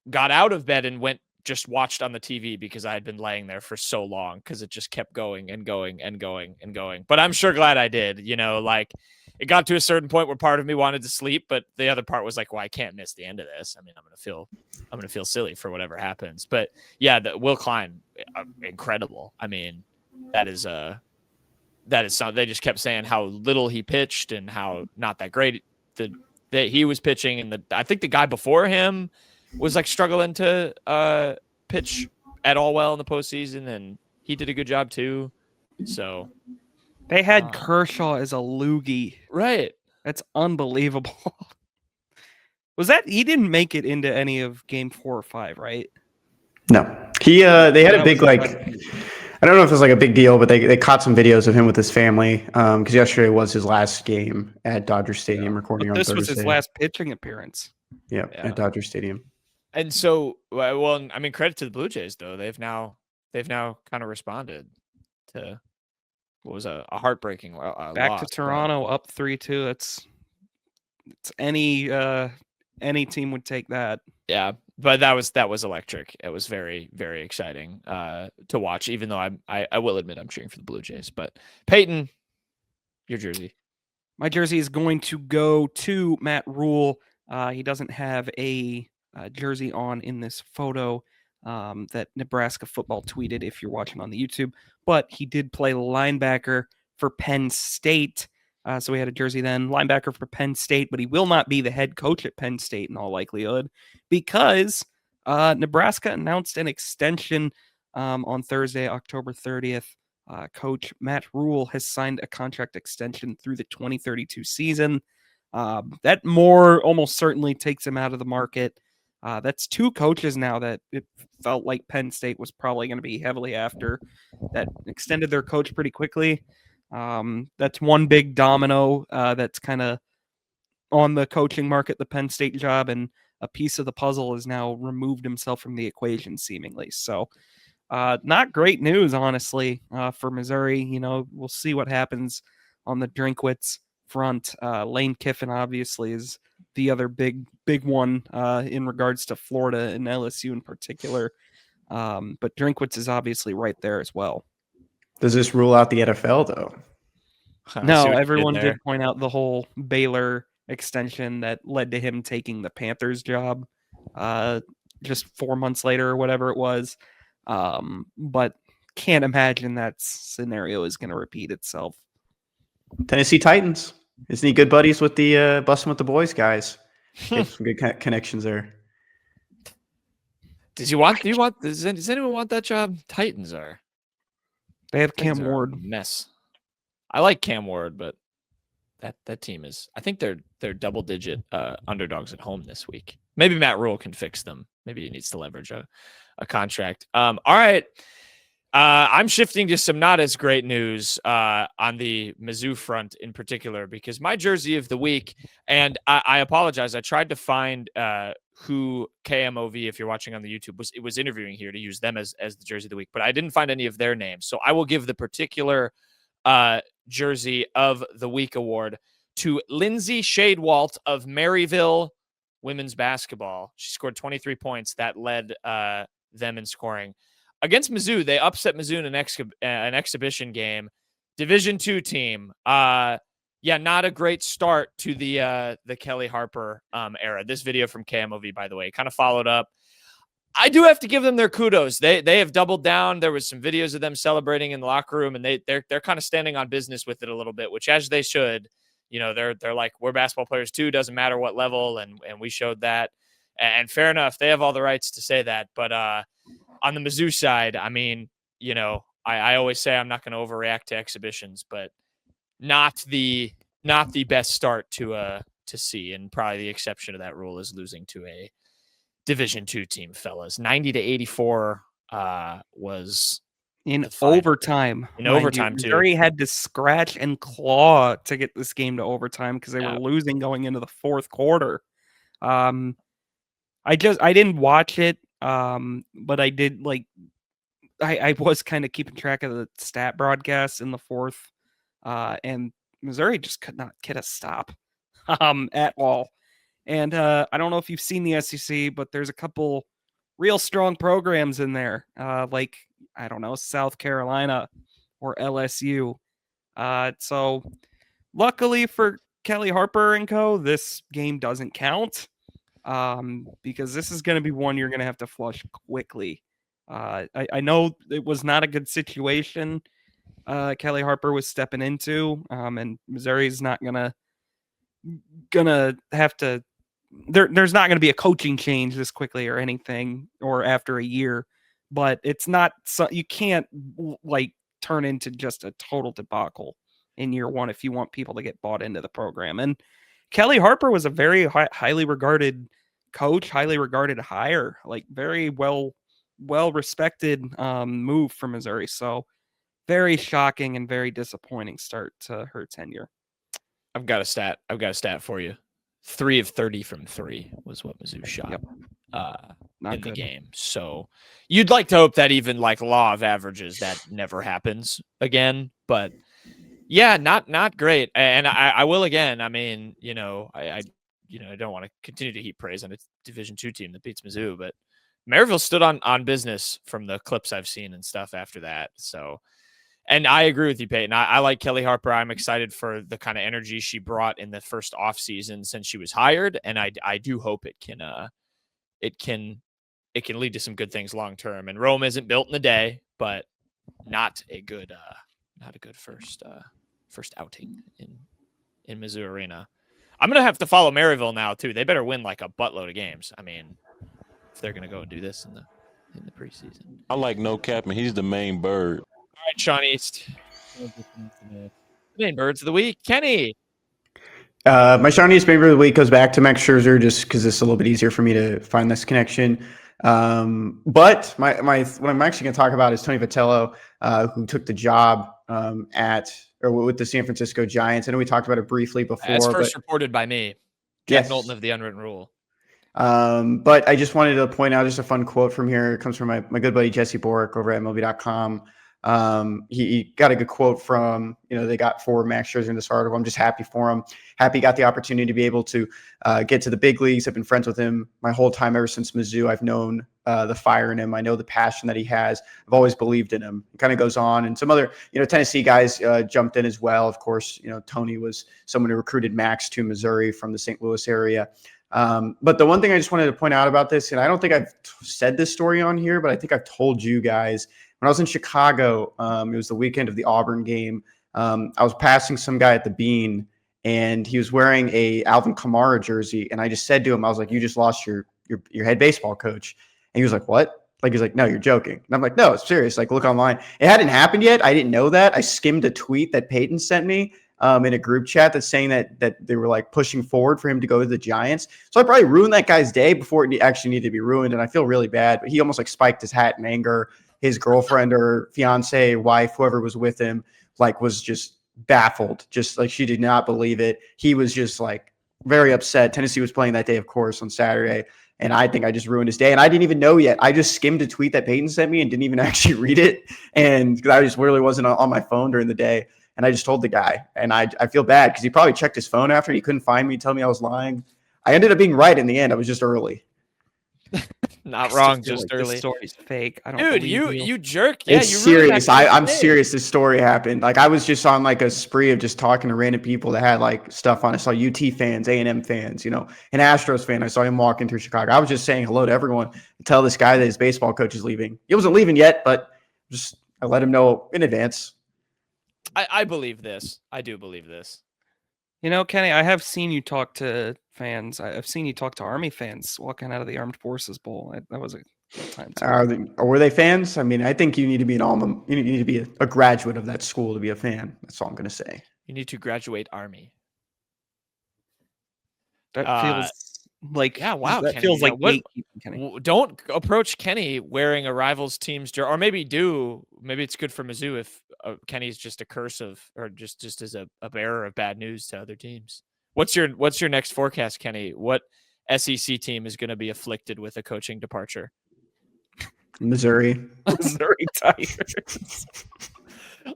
got out of bed and just watched on the TV because I had been laying there for so long because it just kept going and going and going and going. But I'm sure glad I did. Like it got to a certain point where part of me wanted to sleep, but the other part was like, well, I can't miss the end of this. I mean, I'm gonna feel silly for whatever happens. But yeah, the Will Klein, incredible. I mean, that is something. They just kept saying how little he pitched and how not that great that he was pitching, and I think the guy before him was like struggling to pitch at all well in the postseason, and he did a good job too. So they had Kershaw as a loogie. Right. That's unbelievable. Was that he didn't make it into any of game 4 or 5, right? No. They had a big I don't know if it's like a big deal, but they caught some videos of him with his family because yesterday was his last game at Dodger Stadium, recording on Thursday. This was his last pitching appearance. Yeah, at Dodger Stadium. And so, well, I mean, credit to the Blue Jays though. They've now kind of responded to what was a heartbreaking back loss, to Toronto, up 3-2. It's any team would take that. Yeah, but that was electric. It was very, very exciting to watch. Even though I will admit I'm cheering for the Blue Jays. But Peyton, your jersey. My jersey is going to go to Matt Rule. He doesn't have a jersey on in this photo that Nebraska football tweeted if you're watching on the YouTube, but he did play linebacker for Penn State. So we had a jersey then, linebacker for Penn State, but he will not be the head coach at Penn State in all likelihood because Nebraska announced an extension on Thursday, October 30th. Coach Matt Rule has signed a contract extension through the 2032 season. That almost certainly takes him out of the market. That's 2 coaches now that it felt like Penn State was probably going to be heavily after that extended their coach pretty quickly. That's one big domino that's kind of on the coaching market, the Penn State job, and a piece of the puzzle has now removed himself from the equation seemingly. So not great news, honestly, for Missouri. We'll see what happens on the Drinkwitz front. Lane Kiffin obviously is the other big one in regards to Florida and LSU in particular. But Drinkwitz is obviously right there as well. Does this rule out the NFL though? No, everyone did point out the whole Baylor extension that led to him taking the Panthers job just 4 months later or whatever it was. But can't imagine that scenario is going to repeat itself. Tennessee Titans. Isn't he good buddies with the Bustin' with the Boys guys? Get some good connections there. Does anyone want that job? Titans are. They have Cam Ward. Mess. I like Cam Ward, but that team is. I think they're double digit underdogs at home this week. Maybe Matt Rule can fix them. Maybe he needs to leverage a contract. All right. I'm shifting to some not as great news on the Mizzou front in particular, because my jersey of the week, and I apologize, I tried to find who KMOV, if you're watching on the YouTube, was interviewing here to use them as the jersey of the week, but I didn't find any of their names. So I will give the particular jersey of the week award to Lindsay Shadewalt of Maryville women's basketball. She scored 23 points. That led them in scoring. Against Mizzou, they upset Mizzou in an exhibition game. Division II team. Not a great start to the Kelly Harper era. This video from KMOV, by the way, kind of followed up. I do have to give them their kudos. They have doubled down. There was some videos of them celebrating in the locker room, and they're kind of standing on business with it a little bit, which as they should. They're like, we're basketball players too. Doesn't matter what level, and we showed that. And fair enough, they have all the rights to say that. But on the Mizzou side, I mean, I always say I'm not going to overreact to exhibitions, but not the best start to a see. And probably the exception to that rule is losing to a Division II team, fellas. 90-84 was in the final. overtime. In mind overtime, you. too. Missouri had to scratch and claw to get this game to overtime because they Yeah. were losing going into the fourth quarter. I didn't watch it, but I did I was kind of keeping track of the stat broadcasts in the fourth, and Missouri just could not get a stop at all. And I don't know if you've seen the SEC, but there's a couple real strong programs in there, like, I don't know, South Carolina or LSU. So luckily for Kelly Harper and co, this game doesn't count, because this is going to be one you're going to have to flush quickly. I know it was not a good situation Kelly Harper was stepping into, and Missouri's not gonna have to. There's not going to be a coaching change this quickly or anything, or after a year. But it's not so you can't turn into just a total debacle in year one if you want people to get bought into the program. And Kelly Harper was a very highly regarded coach, highly regarded hire, very well respected move for Missouri. So very shocking and very disappointing start to her tenure. I've got a stat for you. 3 of 30 from 3 was what Mizzou shot in the game. So you'd like to hope that even law of averages, that never happens again. But yeah, not great. And I will again. I mean, I don't want to continue to heap praise on a Division II team that beats Mizzou, but Maryville stood on business from the clips I've seen and stuff after that. So. And I agree with you, Peyton. I like Kelly Harper. I'm excited for the kind of energy she brought in the first offseason since she was hired, and I do hope it can lead to some good things long term. And Rome isn't built in a day, but not a good first outing in Mizzou Arena. I'm gonna have to follow Maryville now too. They better win a buttload of games. I mean, if they're gonna go and do this in the preseason. I like no capping. He's the main bird. All right, Sean East. Main birds of the week, Kenny. My Sean East main bird of the week goes back to Max Scherzer, just because it's a little bit easier for me to find this connection. But what I'm actually going to talk about is Tony Vitello, who took the job with the San Francisco Giants. I know we talked about it briefly before. As first reported by me, Jack Knowlton of the Unwritten Rule. But I just wanted to point out just a fun quote from here. It comes from my good buddy Jesse Borick over at MLB.com. He got a good quote from, they got for Max Scherzer in this article. I'm just happy for him. Happy he got the opportunity to be able to get to the big leagues. I've been friends with him my whole time ever since Mizzou. I've known the fire in him. I know the passion that he has. I've always believed in him. It kind of goes on. And some other, Tennessee guys jumped in as well. Of course, Tony was someone who recruited Max to Missouri from the St. Louis area. But the one thing I just wanted to point out about this, and I don't think I've said this story on here, but I think I've told you guys, when I was in Chicago, it was the weekend of the Auburn game. I was passing some guy at the Bean, and he was wearing a Alvin Kamara jersey. And I just said to him, I was like, "You just lost your head baseball coach." And he was like, "What?" He's like, "No, you're joking." And I'm like, "No, it's serious. Look online." It hadn't happened yet. I didn't know that. I skimmed a tweet that Peyton sent me in a group chat that's saying that they were pushing forward for him to go to the Giants. So I probably ruined that guy's day before it actually needed to be ruined. And I feel really bad, but he almost spiked his hat in anger. His girlfriend or fiance, wife, whoever was with him, was just baffled. Just she did not believe it. He was just very upset. Tennessee was playing that day, of course, on Saturday. And I think I just ruined his day. And I didn't even know yet. I just skimmed a tweet that Peyton sent me and didn't even actually read it. And because I just really wasn't on my phone during the day. And I just told the guy. And I feel bad because he probably checked his phone after. He couldn't find me, tell me I was lying. I ended up being right in the end. I was just early. Not wrong, just early. This story's fake. I don't Dude, believe you jerk. Yeah, it's you serious. I'm serious. This story happened. I was just on a spree of just talking to random people that had stuff on. I saw UT fans, A&M fans, an Astros fan. I saw him walking through Chicago. I was just saying hello to everyone and tell this guy that his baseball coach is leaving. He wasn't leaving yet, but I let him know in advance. I believe this. I do believe this. Kenny, I have seen you talk to fans. I've seen you talk to Army fans walking out of the Armed Forces Bowl. That was a good time too. Were they fans? I mean, I think you need to be you need to be a graduate of that school to be a fan. That's all I'm going to say. You need to graduate Army. That feels like yeah, wow, that Kenny. feels like What? gatekeeping, Kenny. Don't approach Kenny wearing a rivals team's jersey, or maybe do. Maybe it's good for Mizzou if Kenny's just a curse of, or just as a bearer of bad news to other teams. What's your next forecast, Kenny? What SEC team is going to be afflicted with a coaching departure? Missouri. Missouri Tigers.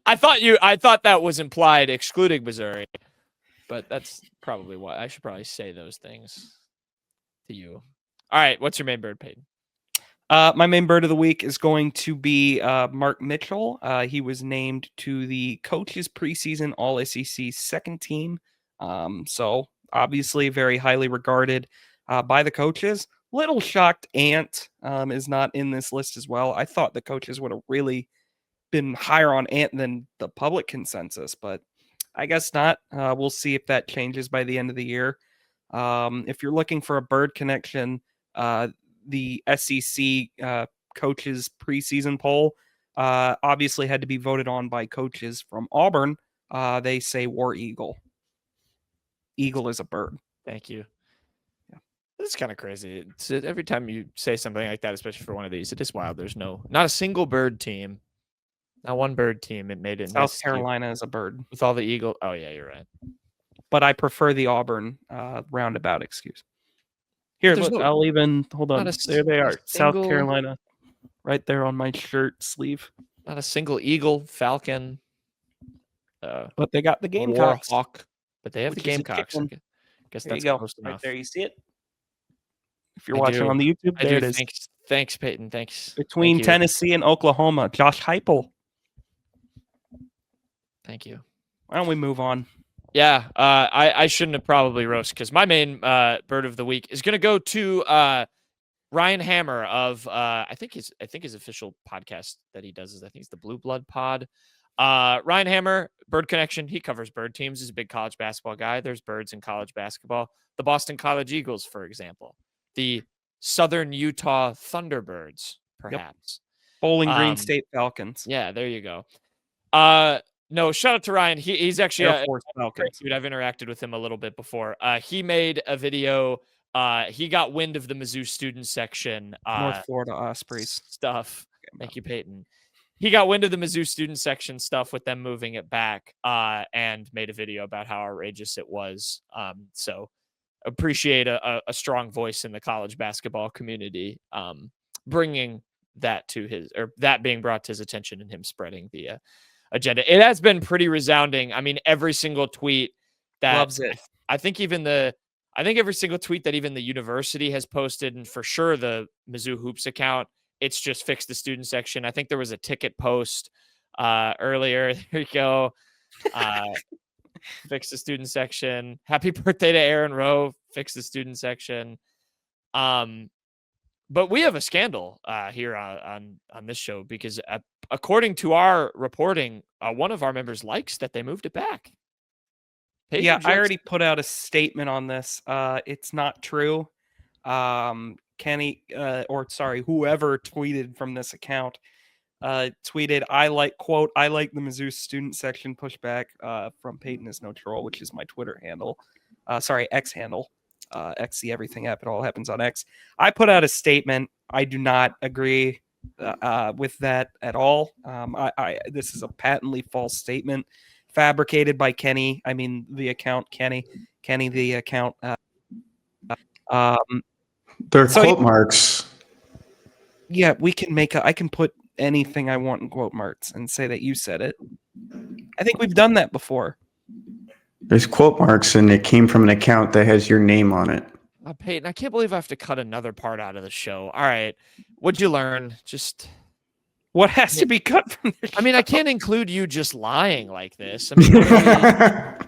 I thought that was implied, excluding Missouri, but that's probably why I should probably say those things to you. All right, what's your main bird, Peyton? My main bird of the week is going to be Mark Mitchell. He was named to the coaches preseason All SEC second team. So obviously very highly regarded by the coaches. Little shocked Ant is not in this list as well. I thought the coaches would have really been higher on Ant than the public consensus, but I guess not. We'll see if that changes by the end of the year. If you're looking for a bird connection, the SEC coaches preseason poll obviously had to be voted on by coaches from Auburn. They say War Eagle. Eagle is a bird. Thank you. Yeah. This is kind of crazy. Every time you say something like that, especially for one of these, it is wild. There's not a single bird team. Not one bird team. It made it. South Carolina is a bird. With all the eagle. Oh, yeah, you're right. But I prefer the Auburn roundabout excuse. Here, look, I'll even hold on. There they are. South Carolina, right there on my shirt sleeve. Not a single eagle, falcon. But they got the Gamecocks. Warhawk, but they have the Gamecocks. I guess there that's you go. close enough. Right there, you see it. If you're watching on the YouTube, there it is. Thanks, Peyton. Thanks. Between Tennessee and Oklahoma, Josh Heupel. Thank you. Why don't we move on? Yeah, I shouldn't have probably roast because my main bird of the week is going to go to Ryan Hammer of I think his official podcast that he does is I think it's the Blue Blood Pod. Ryan Hammer, Bird Connection. He covers bird teams. He's a big college basketball guy. There's birds in college basketball. The Boston College Eagles, for example. The Southern Utah Thunderbirds, perhaps. Yep. Bowling Green State Falcons. Yeah, there you go. No, shout out to Ryan. He's actually a great dude. I've interacted with him a little bit before. He made a video. He got wind of the Mizzou student section. North Florida Ospreys stuff. Thank you, Peyton. He got wind of the Mizzou student section stuff with them moving it back and made a video about how outrageous it was. So appreciate a strong voice in the college basketball community bringing that to his, or that being brought to his attention and him spreading the agenda. It has been pretty resounding. I mean, every single tweet that loves it. I think every single tweet that even the university has posted, and for sure the Mizzou Hoops account, it's just fix the student section. I think there was a ticket post earlier. There you go. Fix the student section. Happy birthday to Aaron Rowe. Fix the student section. But we have a scandal here on this show because according to our reporting, one of our members likes that they moved it back. Peyton, yeah, I already put out a statement on this. It's not true. Kenny, whoever tweeted from this account, tweeted, I like the Mizzou student section pushback from Peyton is no troll, which is my Twitter handle. X handle. X the everything app. It all happens on X. I put out a statement. I do not agree with that at all. This is a patently false statement fabricated by Kenny. I mean, the account Kenny, the account. They're quote marks. Yeah, I can put anything I want in quote marks and say that you said it. I think we've done that before. There's quote marks, and it came from an account that has your name on it. Peyton, I can't believe I have to cut another part out of the show. All right. What'd you learn? Just what has to be cut from the show? I mean, I can't include you just lying like this. I mean, that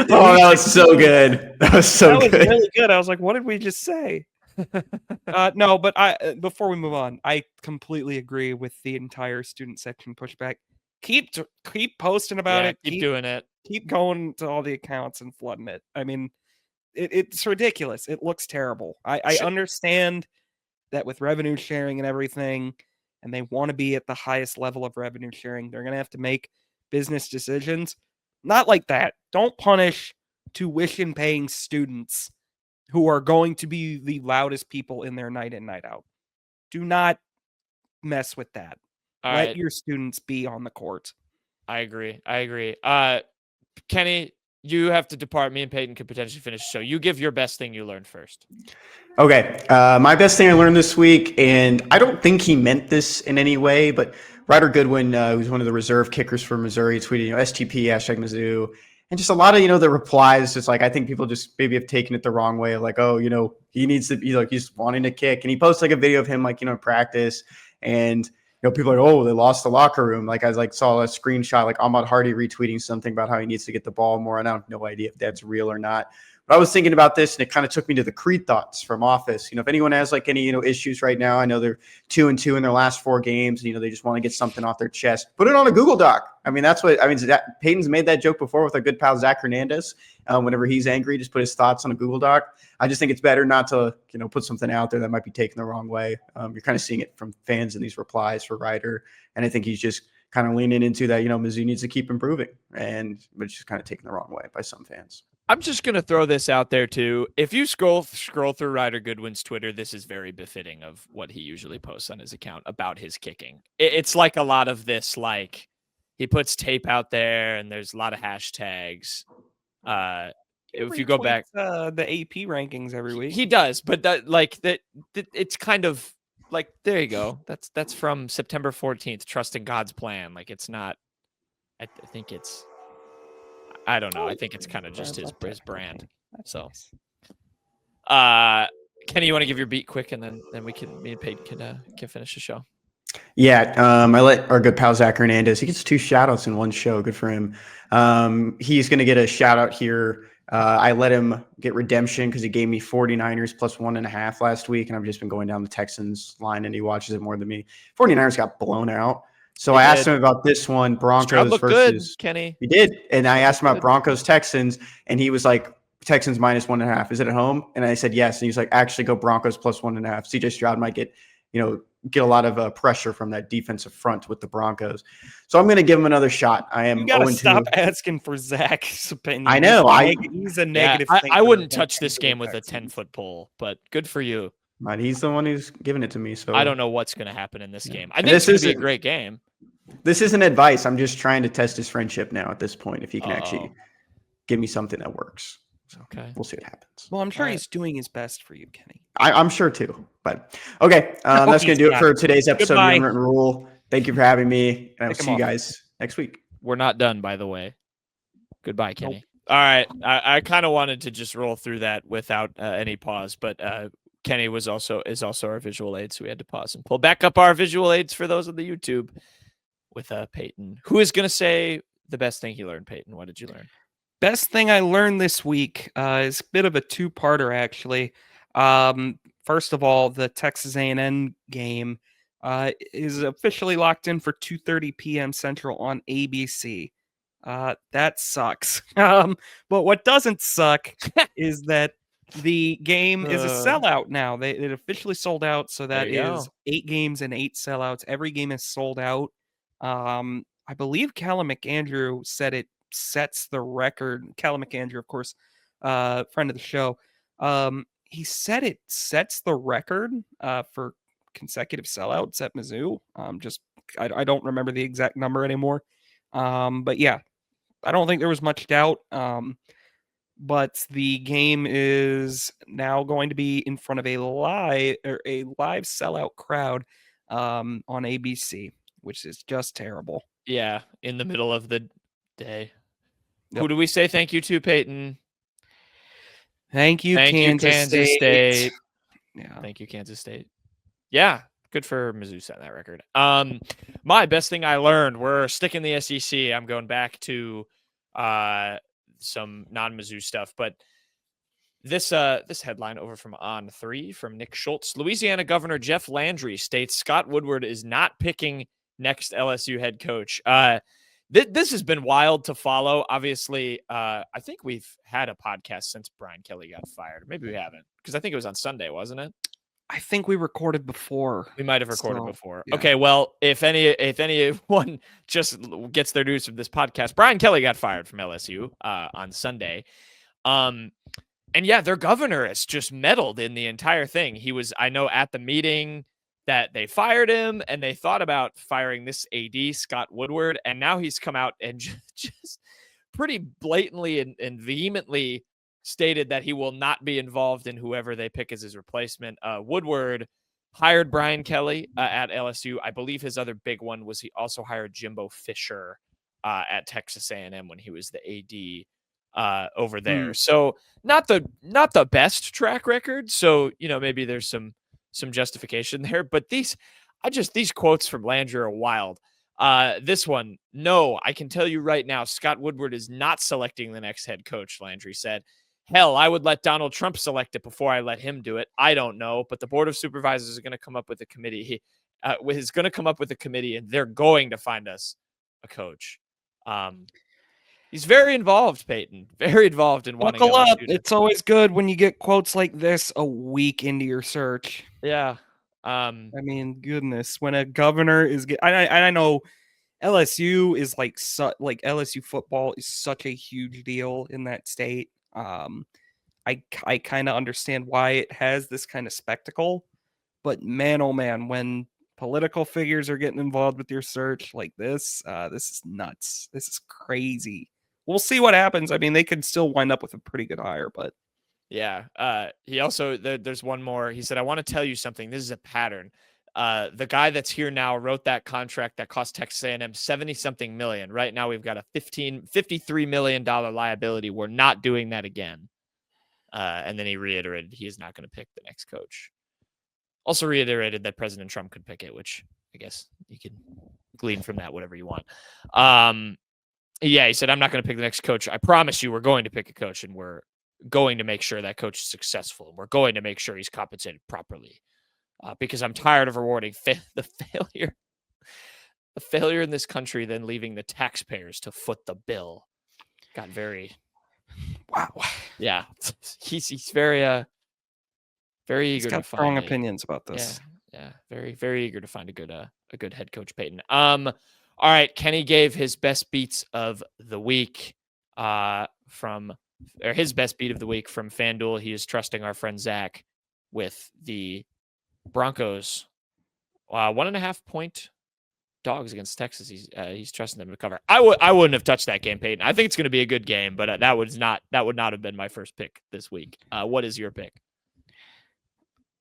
was so good. That was really good. I was like, what did we just say? No, but before we move on, I completely agree with the entire student section pushback. Keep posting about it. Keep doing it. Keep going to all the accounts and flooding it. I mean, it's ridiculous. It looks terrible. I understand that with revenue sharing and everything, and they want to be at the highest level of revenue sharing, they're going to have to make business decisions. Not like that. Don't punish tuition-paying students who are going to be the loudest people in there night in, night out. Do not mess with that. All Let right. your students be on the court. I agree. Kenny, you have to depart. Me and Peyton could potentially finish the show. You give your best thing you learned first. Okay. My best thing I learned this week, and I don't think he meant this in any way, but Ryder Goodwin, who's one of the reserve kickers for Missouri, tweeted, STP, #Mizzou. And just a lot of, the replies, just like, I think people just maybe have taken it the wrong way. Like, oh, he needs to be like, he's wanting to kick. And he posts like a video of him, like, in practice. And, people are like, oh, they lost the locker room. Like, I saw a screenshot, like Ahmad Hardy retweeting something about how he needs to get the ball more. And I have no idea if that's real or not. But I was thinking about this, and it kind of took me to the Creed thoughts from Office. If anyone has like any, issues right now, I know they're 2-2 in their last 4 games. And, they just want to get something off their chest. Put it on a Google Doc. That's what Peyton's made that joke before with our good pal Zach Hernandez. Whenever he's angry, just put his thoughts on a Google Doc. I just think it's better not to, put something out there that might be taken the wrong way. You're kind of seeing it from fans in these replies for Ryder, and I think he's just kind of leaning into that. Mizzou needs to keep improving, but it's just kind of taken the wrong way by some fans. I'm just going to throw this out there too. If you scroll through Ryder Goodwin's Twitter, this is very befitting of what he usually posts on his account about his kicking. It's like a lot of this, like he puts tape out there and there's a lot of hashtags. If you go back, the AP rankings every week, he does, but it's kind of like, there you go. That's from September 14th, Trusting God's Plan. Like, it's not, I think it's, I don't know. I think it's kind of just his brand. So, Kenny, you want to give your beat quick, and then me and Peyton can finish the show. Yeah, I let our good pal Zach Hernandez. He gets 2 shout-outs in one show. Good for him. He's going to get a shout-out here. I let him get redemption because he gave me 49ers plus 1.5 last week, and I've just been going down the Texans line, and he watches it more than me. 49ers got blown out. So I asked him about this one, Broncos versus good, Kenny. He did. And I asked him about Broncos Texans, and he was like, Texans minus 1.5. Is it at home? And I said yes. And he was like, actually go Broncos plus 1.5. CJ Stroud might get a lot of pressure from that defensive front with the Broncos. So I'm going to give him another shot. I am. You got to stop asking for Zach's opinion. I know. He's a negative. I wouldn't touch this game with a 10-foot pole, but good for you. But he's the one who's giving it to me. So I don't know what's going to happen in this game. I think it's going to be a great game. This isn't advice. I'm just trying to test his friendship now at this point, if he can actually give me something that works. So we'll see what happens. Well, I'm sure he's doing his best for you, Kenny. I'm sure too. But okay, that's going to do it for today's episode of The Unwritten Rule. Thank you for having me, and I'll see you guys next week. We're not done, by the way. Goodbye, Kenny. Nope. All right. I kind of wanted to just roll through that without any pause, but Kenny is also our visual aid, so we had to pause and pull back up our visual aids for those on the YouTube with Peyton. Who is going to say the best thing he learned, Peyton? What did you learn? Best thing I learned this week is a bit of a 2-parter, actually. First of all, the Texas A&M game is officially locked in for 2:30 p.m. Central on ABC. That sucks. But what doesn't suck is that the game is a sellout now. It officially sold out, so that is 8 games and 8 sellouts. Every game is sold out. I believe Callum McAndrew said it sets the record. Callum McAndrew, of course, friend of the show. He said it sets the record for consecutive sellouts at Mizzou. I don't remember the exact number anymore. But yeah, I don't think there was much doubt. But the game is now going to be in front of a live sellout crowd on ABC, which is just terrible. Yeah, in the middle of the day. Yep. Who do we say thank you to, Peyton? Thank you, Kansas State. Yeah. Thank you, Kansas State. Yeah, good for Mizzou setting that record. My best thing I learned, we're sticking the SEC. I'm going back to some non-Mizzou stuff, but this headline over from On3 from Nick Schultz. Louisiana Governor Jeff Landry states Scott Woodward is not picking next LSU head coach. This has been wild to follow. Obviously, I think we've had a podcast since Brian Kelly got fired. Maybe we haven't, because I think it was on Sunday, wasn't it? I think we recorded before. We might have recorded before. Yeah. Okay, well, if anyone just gets their news from this podcast, Brian Kelly got fired from LSU on Sunday. And yeah, their governor has just meddled in the entire thing. He was, I know, at the meeting that they fired him, and they thought about firing this AD, Scott Woodward, and now he's come out and just pretty blatantly and vehemently stated that he will not be involved in whoever they pick as his replacement. Woodward hired Brian Kelly at LSU. I believe his other big one was he also hired Jimbo Fisher at Texas A&M when he was the AD over there. So not the best track record. So, maybe there's some justification there, but these quotes from Landry are wild. This one, no, I can tell you right now, Scott Woodward is not selecting the next head coach, Landry said. Hell, I would let Donald Trump select it before I let him do it. I don't know, but the Board of Supervisors is going to come up with a committee. Is going to come up with a committee, and they're going to find us a coach. He's very involved, Peyton. Very involved in wanting Buckle up. LSU It's always good when you get quotes like this a week into your search. Yeah. I mean, goodness, when a governor is I know LSU is like LSU football is such a huge deal in that state. I kind of understand why it has this kind of spectacle, but man, oh man, when political figures are getting involved with your search like this is nuts. This is crazy. We'll see what happens. I mean, they could still wind up with a pretty good hire, but yeah. He also, there's one more. He said, I want to tell you something. This is a pattern. The guy that's here now wrote that contract that cost Texas A&M 70-something million. Right now we've got a $53 million liability. We're not doing that again. And then he reiterated he is not going to pick the next coach. Also reiterated that President Trump could pick it, which I guess you can glean from that whatever you want. Yeah, he said, I'm not going to pick the next coach. I promise you we're going to pick a coach, and we're going to make sure that coach is successful. And we're going to make sure he's compensated properly. Because I'm tired of rewarding the failure in this country, then leaving the taxpayers to foot the bill. Got very, wow. Yeah, he's very very eager he's got to find strong opinions about this. Yeah, very very eager to find a good head coach, Peyton. All right, Kenny gave his best beats of the week his best beat of the week from FanDuel. He is trusting our friend Zach with the Broncos 1.5 point dogs against Texas. He's trusting them to cover. I wouldn't have touched that game, Peyton. I think it's going to be a good game, but that would not have been my first pick this week. What is your pick?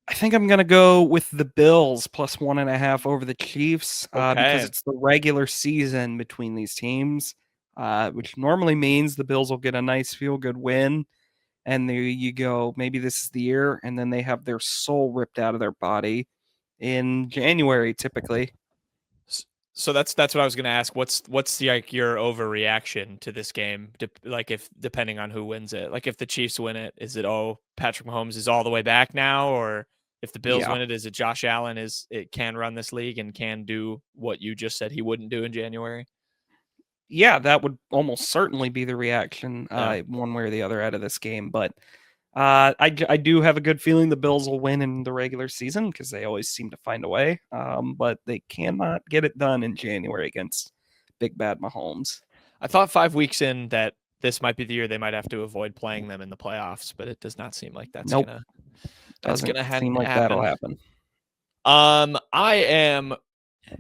I think I'm going to go with the Bills plus 1.5 over the Chiefs because it's the regular season between these teams, which normally means the Bills will get a nice feel-good win. And there you go. Maybe this is the year, and then they have their soul ripped out of their body in January, typically. So that's what I was going to ask. What's your overreaction to this game? Depending on who wins it, like if the Chiefs win it, is it Patrick Mahomes is all the way back now, or if the Bills win it, is it Josh Allen it can run this league and can do what you just said he wouldn't do in January? Yeah, that would almost certainly be the reaction one way or the other out of this game. But I do have a good feeling the Bills will win in the regular season because they always seem to find a way. But they cannot get it done in January against big bad Mahomes. I thought 5 weeks in that this might be the year they might have to avoid playing them in the playoffs, but it does not seem like that's gonna seem like that'll happen. I am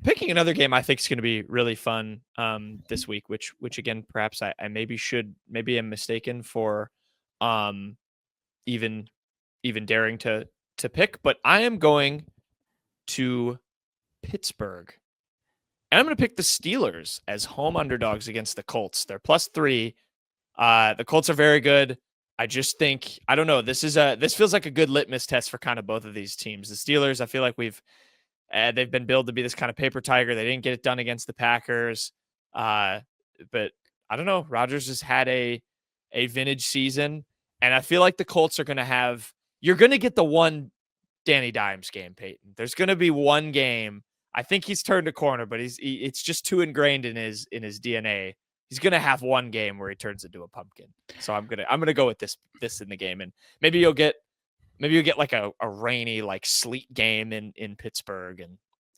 picking another game I think is going to be really fun this week, which again, perhaps I maybe am mistaken for even daring to pick, but I am going to Pittsburgh. And I'm going to pick the Steelers as home underdogs against the Colts. They're +3. The Colts are very good. I just think, I don't know, this feels like a good litmus test for kind of both of these teams. The Steelers, I feel like they've been billed to be this kind of paper tiger. They didn't get it done against the Packers. But I don't know. Rodgers has had a vintage season. And I feel like the Colts are going to you're going to get the one Danny Dimes game, Peyton. There's going to be one game. I think he's turned a corner, but it's just too ingrained in his DNA. He's going to have one game where he turns into a pumpkin. So I'm going to go with this in the game. And maybe you'll get like a rainy, like sleet game in Pittsburgh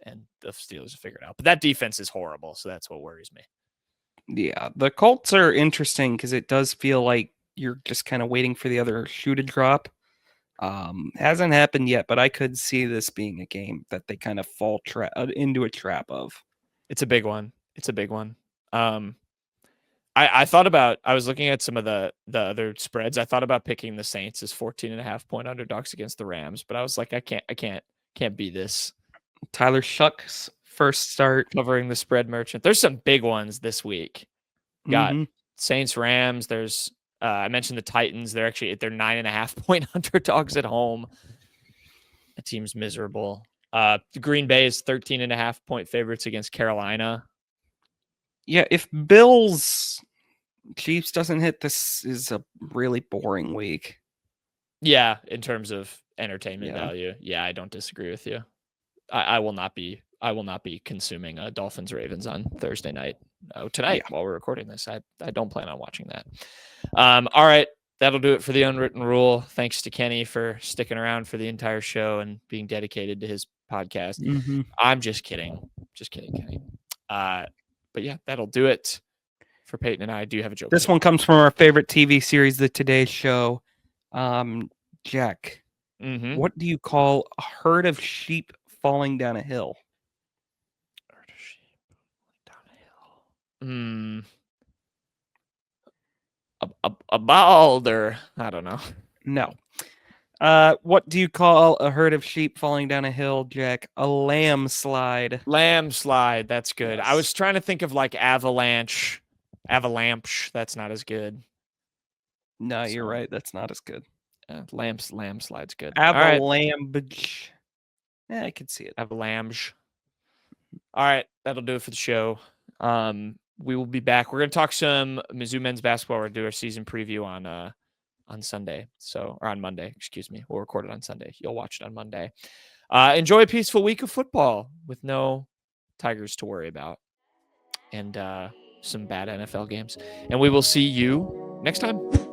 and the Steelers will figure it out. But that defense is horrible. So that's what worries me. Yeah. The Colts are interesting because it does feel like you're just kind of waiting for the other shoe to drop. Hasn't happened yet, but I could see this being a game that they kind of fall into a trap of. It's a big one. It's a big one. I thought about, I was looking at some of the other spreads. I thought about picking the Saints as 14.5-point underdogs against the Rams, but I was like, I can't be this. Tyler Shuck's first start. Covering the spread merchant. There's some big ones this week. Got Saints, Rams. There's I mentioned the Titans. They're 9.5-point underdogs at home. The team's miserable. Green Bay is 13.5-point favorites against Carolina. Yeah, if Bills Chiefs doesn't hit, this is a really boring week. Yeah, in terms of entertainment value. Yeah, I don't disagree with you. I will not be consuming Dolphins Ravens on Thursday night. Tonight while we're recording this. I don't plan on watching that. All right, that'll do it for the unwritten rule. Thanks to Kenny for sticking around for the entire show and being dedicated to his podcast. I'm just kidding. Just kidding, Kenny. But yeah, that'll do it for Peyton and I. Do you have a joke? This one comes from our favorite TV series, The Today Show. Jack, what do you call a herd of sheep falling down a hill? Herd of sheep down a hill. A balder. I don't know. No. What do you call a herd of sheep falling down a hill, Jack? A landslide. Landslide. That's good. Yes. I was trying to think of like avalanche. That's not as good. No, you're right. That's not as good. Landslide's good. Avalanche. Yeah, I could see it. Avalanche. All right, that'll do it for the show. We will be back. We're going to talk some Mizzou men's basketball. We're going to do our season preview on Sunday. Or on Monday, excuse me. We'll record it on Sunday. You'll watch it on Monday. Enjoy a peaceful week of football with no Tigers to worry about and some bad NFL games. And we will see you next time.